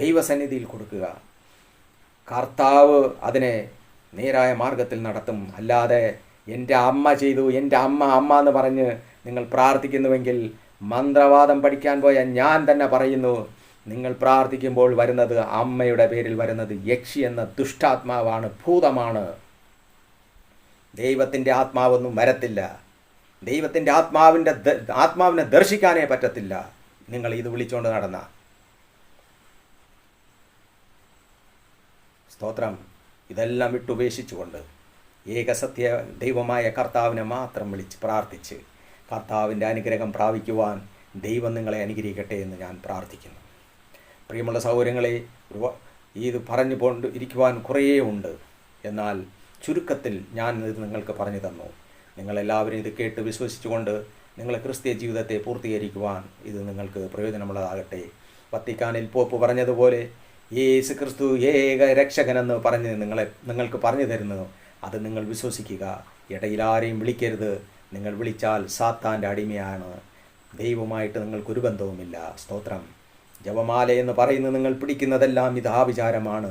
ദൈവസന്നിധിയിൽ കൊടുക്കുക. കർത്താവ് അതിനെ നേരായ മാർഗത്തിൽ നടത്തും. അല്ലാതെ എൻ്റെ അമ്മ ചെയ്തു, എൻ്റെ അമ്മ എന്ന് പറഞ്ഞ് നിങ്ങൾ പ്രാർത്ഥിക്കുന്നുവെങ്കിൽ, മന്ത്രവാദം പഠിക്കാൻ പോയ ഞാൻ തന്നെ പറയുന്നു, നിങ്ങൾ പ്രാർത്ഥിക്കുമ്പോൾ വരുന്നത്, അമ്മയുടെ പേരിൽ വരുന്നത് യക്ഷി എന്ന ദുഷ്ടാത്മാവാണ്, ഭൂതമാണ്. ദൈവത്തിൻ്റെ ആത്മാവൊന്നും വരത്തില്ല. ദൈവത്തിൻ്റെ ആത്മാവിനെ ദർശിക്കാനേ പറ്റത്തില്ല നിങ്ങൾ ഇത് വിളിച്ചുകൊണ്ട് നടന്ന. സ്തോത്രം. ഇതെല്ലാം വിട്ടുപേക്ഷിച്ചുകൊണ്ട് ഏകസത്യ ദൈവമായ കർത്താവിനെ മാത്രം വിളിച്ച് പ്രാർത്ഥിച്ച് കർത്താവിൻ്റെ അനുഗ്രഹം പ്രാപിക്കുവാൻ ദൈവം നിങ്ങളെ അനുഗ്രഹിക്കട്ടെ എന്ന് ഞാൻ പ്രാർത്ഥിക്കുന്നു. പ്രിയമുള്ള സഹോദരങ്ങളെ, ഇത് പറഞ്ഞു കൊണ്ട് ഇരിക്കുവാൻ കുറേ ഉണ്ട്. എന്നാൽ ചുരുക്കത്തിൽ ഞാൻ ഇത് നിങ്ങൾക്ക് പറഞ്ഞു തന്നു. നിങ്ങളെല്ലാവരും ഇത് കേട്ട് വിശ്വസിച്ചുകൊണ്ട് നിങ്ങളെ ക്രിസ്തീയ ജീവിതത്തെ പൂർത്തീകരിക്കുവാൻ ഇത് നിങ്ങൾക്ക് പ്രയോജനമുള്ളതാകട്ടെ. വത്തിക്കാനിൽ പോപ്പ് പറഞ്ഞതുപോലെ യേശു ക്രിസ്തു ഏക രക്ഷകനെന്ന് പറഞ്ഞ് നിങ്ങൾക്ക് പറഞ്ഞു തരുന്നു. അത് നിങ്ങൾ വിശ്വസിക്കുക. ഇടയിൽ ആരെയും വിളിക്കരുത്. നിങ്ങൾ വിളിച്ചാൽ സാത്താൻ്റെ അടിമയാണ്. ദൈവമായിട്ട് നിങ്ങൾക്കൊരു ബന്ധവുമില്ല. സ്തോത്രം. ജപമാല എന്ന് പറയുന്നത് നിങ്ങൾ പിടിക്കുന്നതെല്ലാം ഇത് ആഭിചാരമാണ്.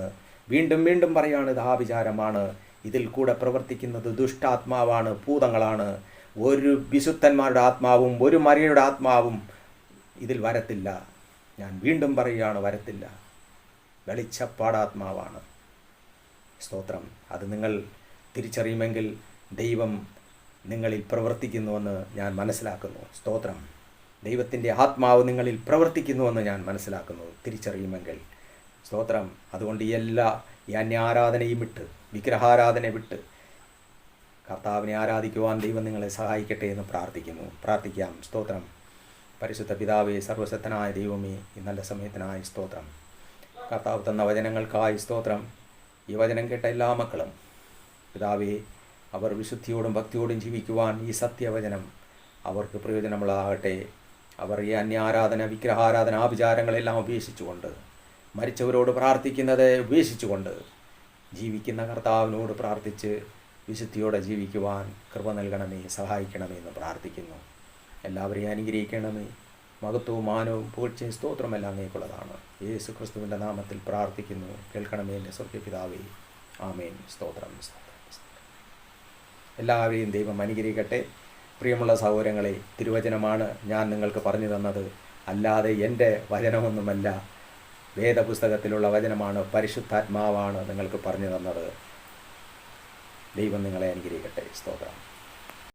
വീണ്ടും വീണ്ടും പറയാണ് ഇത് ആഭിചാരമാണ്. ഇതിൽ കൂടെ പ്രവർത്തിക്കുന്നത് ദുഷ്ടാത്മാവാണ്, ഭൂതങ്ങളാണ്. ഒരു വിശുദ്ധന്മാരുടെ ആത്മാവും ഒരു മറിയയുടെ ആത്മാവും ഇതിൽ വരത്തില്ല. ഞാൻ വീണ്ടും പറയുകയാണ്, വരത്തില്ല. വെളിച്ചപ്പാടാത്മാവാണ്. സ്തോത്രം. അത് നിങ്ങൾ തിരിച്ചറിയുമെങ്കിൽ ദൈവം നിങ്ങളിൽ പ്രവർത്തിക്കുന്നുവെന്ന് ഞാൻ മനസ്സിലാക്കുന്നു. സ്തോത്രം. ദൈവത്തിൻ്റെ ആത്മാവ് നിങ്ങളിൽ പ്രവർത്തിക്കുന്നുവെന്ന് ഞാൻ മനസ്സിലാക്കുന്നു, തിരിച്ചറിയുമെങ്കിൽ. സ്തോത്രം. അതുകൊണ്ട് ഈ അന്യാരാധനയും വിട്ട്, വിഗ്രഹാരാധന വിട്ട് കർത്താവിനെ ആരാധിക്കുവാൻ ദൈവം നിങ്ങളെ സഹായിക്കട്ടെ എന്ന് പ്രാർത്ഥിക്കാം. സ്തോത്രം. പരിശുദ്ധ പിതാവേ, സർവശക്തനായ ദൈവമേ, ഈ നല്ല സമയത്തിനായി സ്തോത്രം. കർത്താവ് തന്ന വചനങ്ങൾക്കായി സ്തോത്രം. ഈ വചനം കേട്ട എല്ലാ മക്കളും പിതാവേ, അവർ വിശുദ്ധിയോടും ഭക്തിയോടും ജീവിക്കുവാൻ ഈ സത്യവചനം അവർക്ക് പ്രയോജനമുള്ളതാകട്ടെ. അവർ ഈ അന്യാരാധന, വിഗ്രഹാരാധന, ആഭിചാരങ്ങളെല്ലാം ഉപേക്ഷിച്ചുകൊണ്ട്, മരിച്ചവരോട് പ്രാർത്ഥിക്കുന്നത് ഉപേക്ഷിച്ചുകൊണ്ട് ജീവിക്കുന്ന കർത്താവിനോട് പ്രാർത്ഥിച്ച് വിശുദ്ധിയോടെ ജീവിക്കുവാൻ കൃപ നൽകണമേ, സഹായിക്കണമേ എന്ന് പ്രാർത്ഥിക്കുന്നു. എല്ലാവരെയും അനുഗ്രഹിക്കണമേ. മഹത്വവും മാനവും പുകഴ്ചയും സ്തോത്രമെല്ലാം അങ്ങേക്കുള്ളതാണ്. യേശു ക്രിസ്തുവിൻ്റെ നാമത്തിൽ പ്രാർത്ഥിക്കുന്നു. കേൾക്കണമേ എൻ്റെ സ്വർഗ്ഗപിതാവേ. ആമേൻ. സ്തോത്രം. എല്ലാവരെയും ദൈവം അനുഗ്രഹിക്കട്ടെ. പ്രിയമുള്ള സഹോദരങ്ങളെ, തിരുവചനമാണ് ഞാൻ നിങ്ങൾക്ക് പറഞ്ഞു തന്നത്, അല്ലാതെ എൻ്റെ വചനമൊന്നുമല്ല. വേദപുസ്തകത്തിലുള്ള വചനമാണ്, പരിശുദ്ധാത്മാവാണ് നിങ്ങൾക്ക് പറഞ്ഞു തന്നത്. ദൈവം നിങ്ങളെ അനുഗ്രഹിക്കട്ടെ. സ്തോത്രം.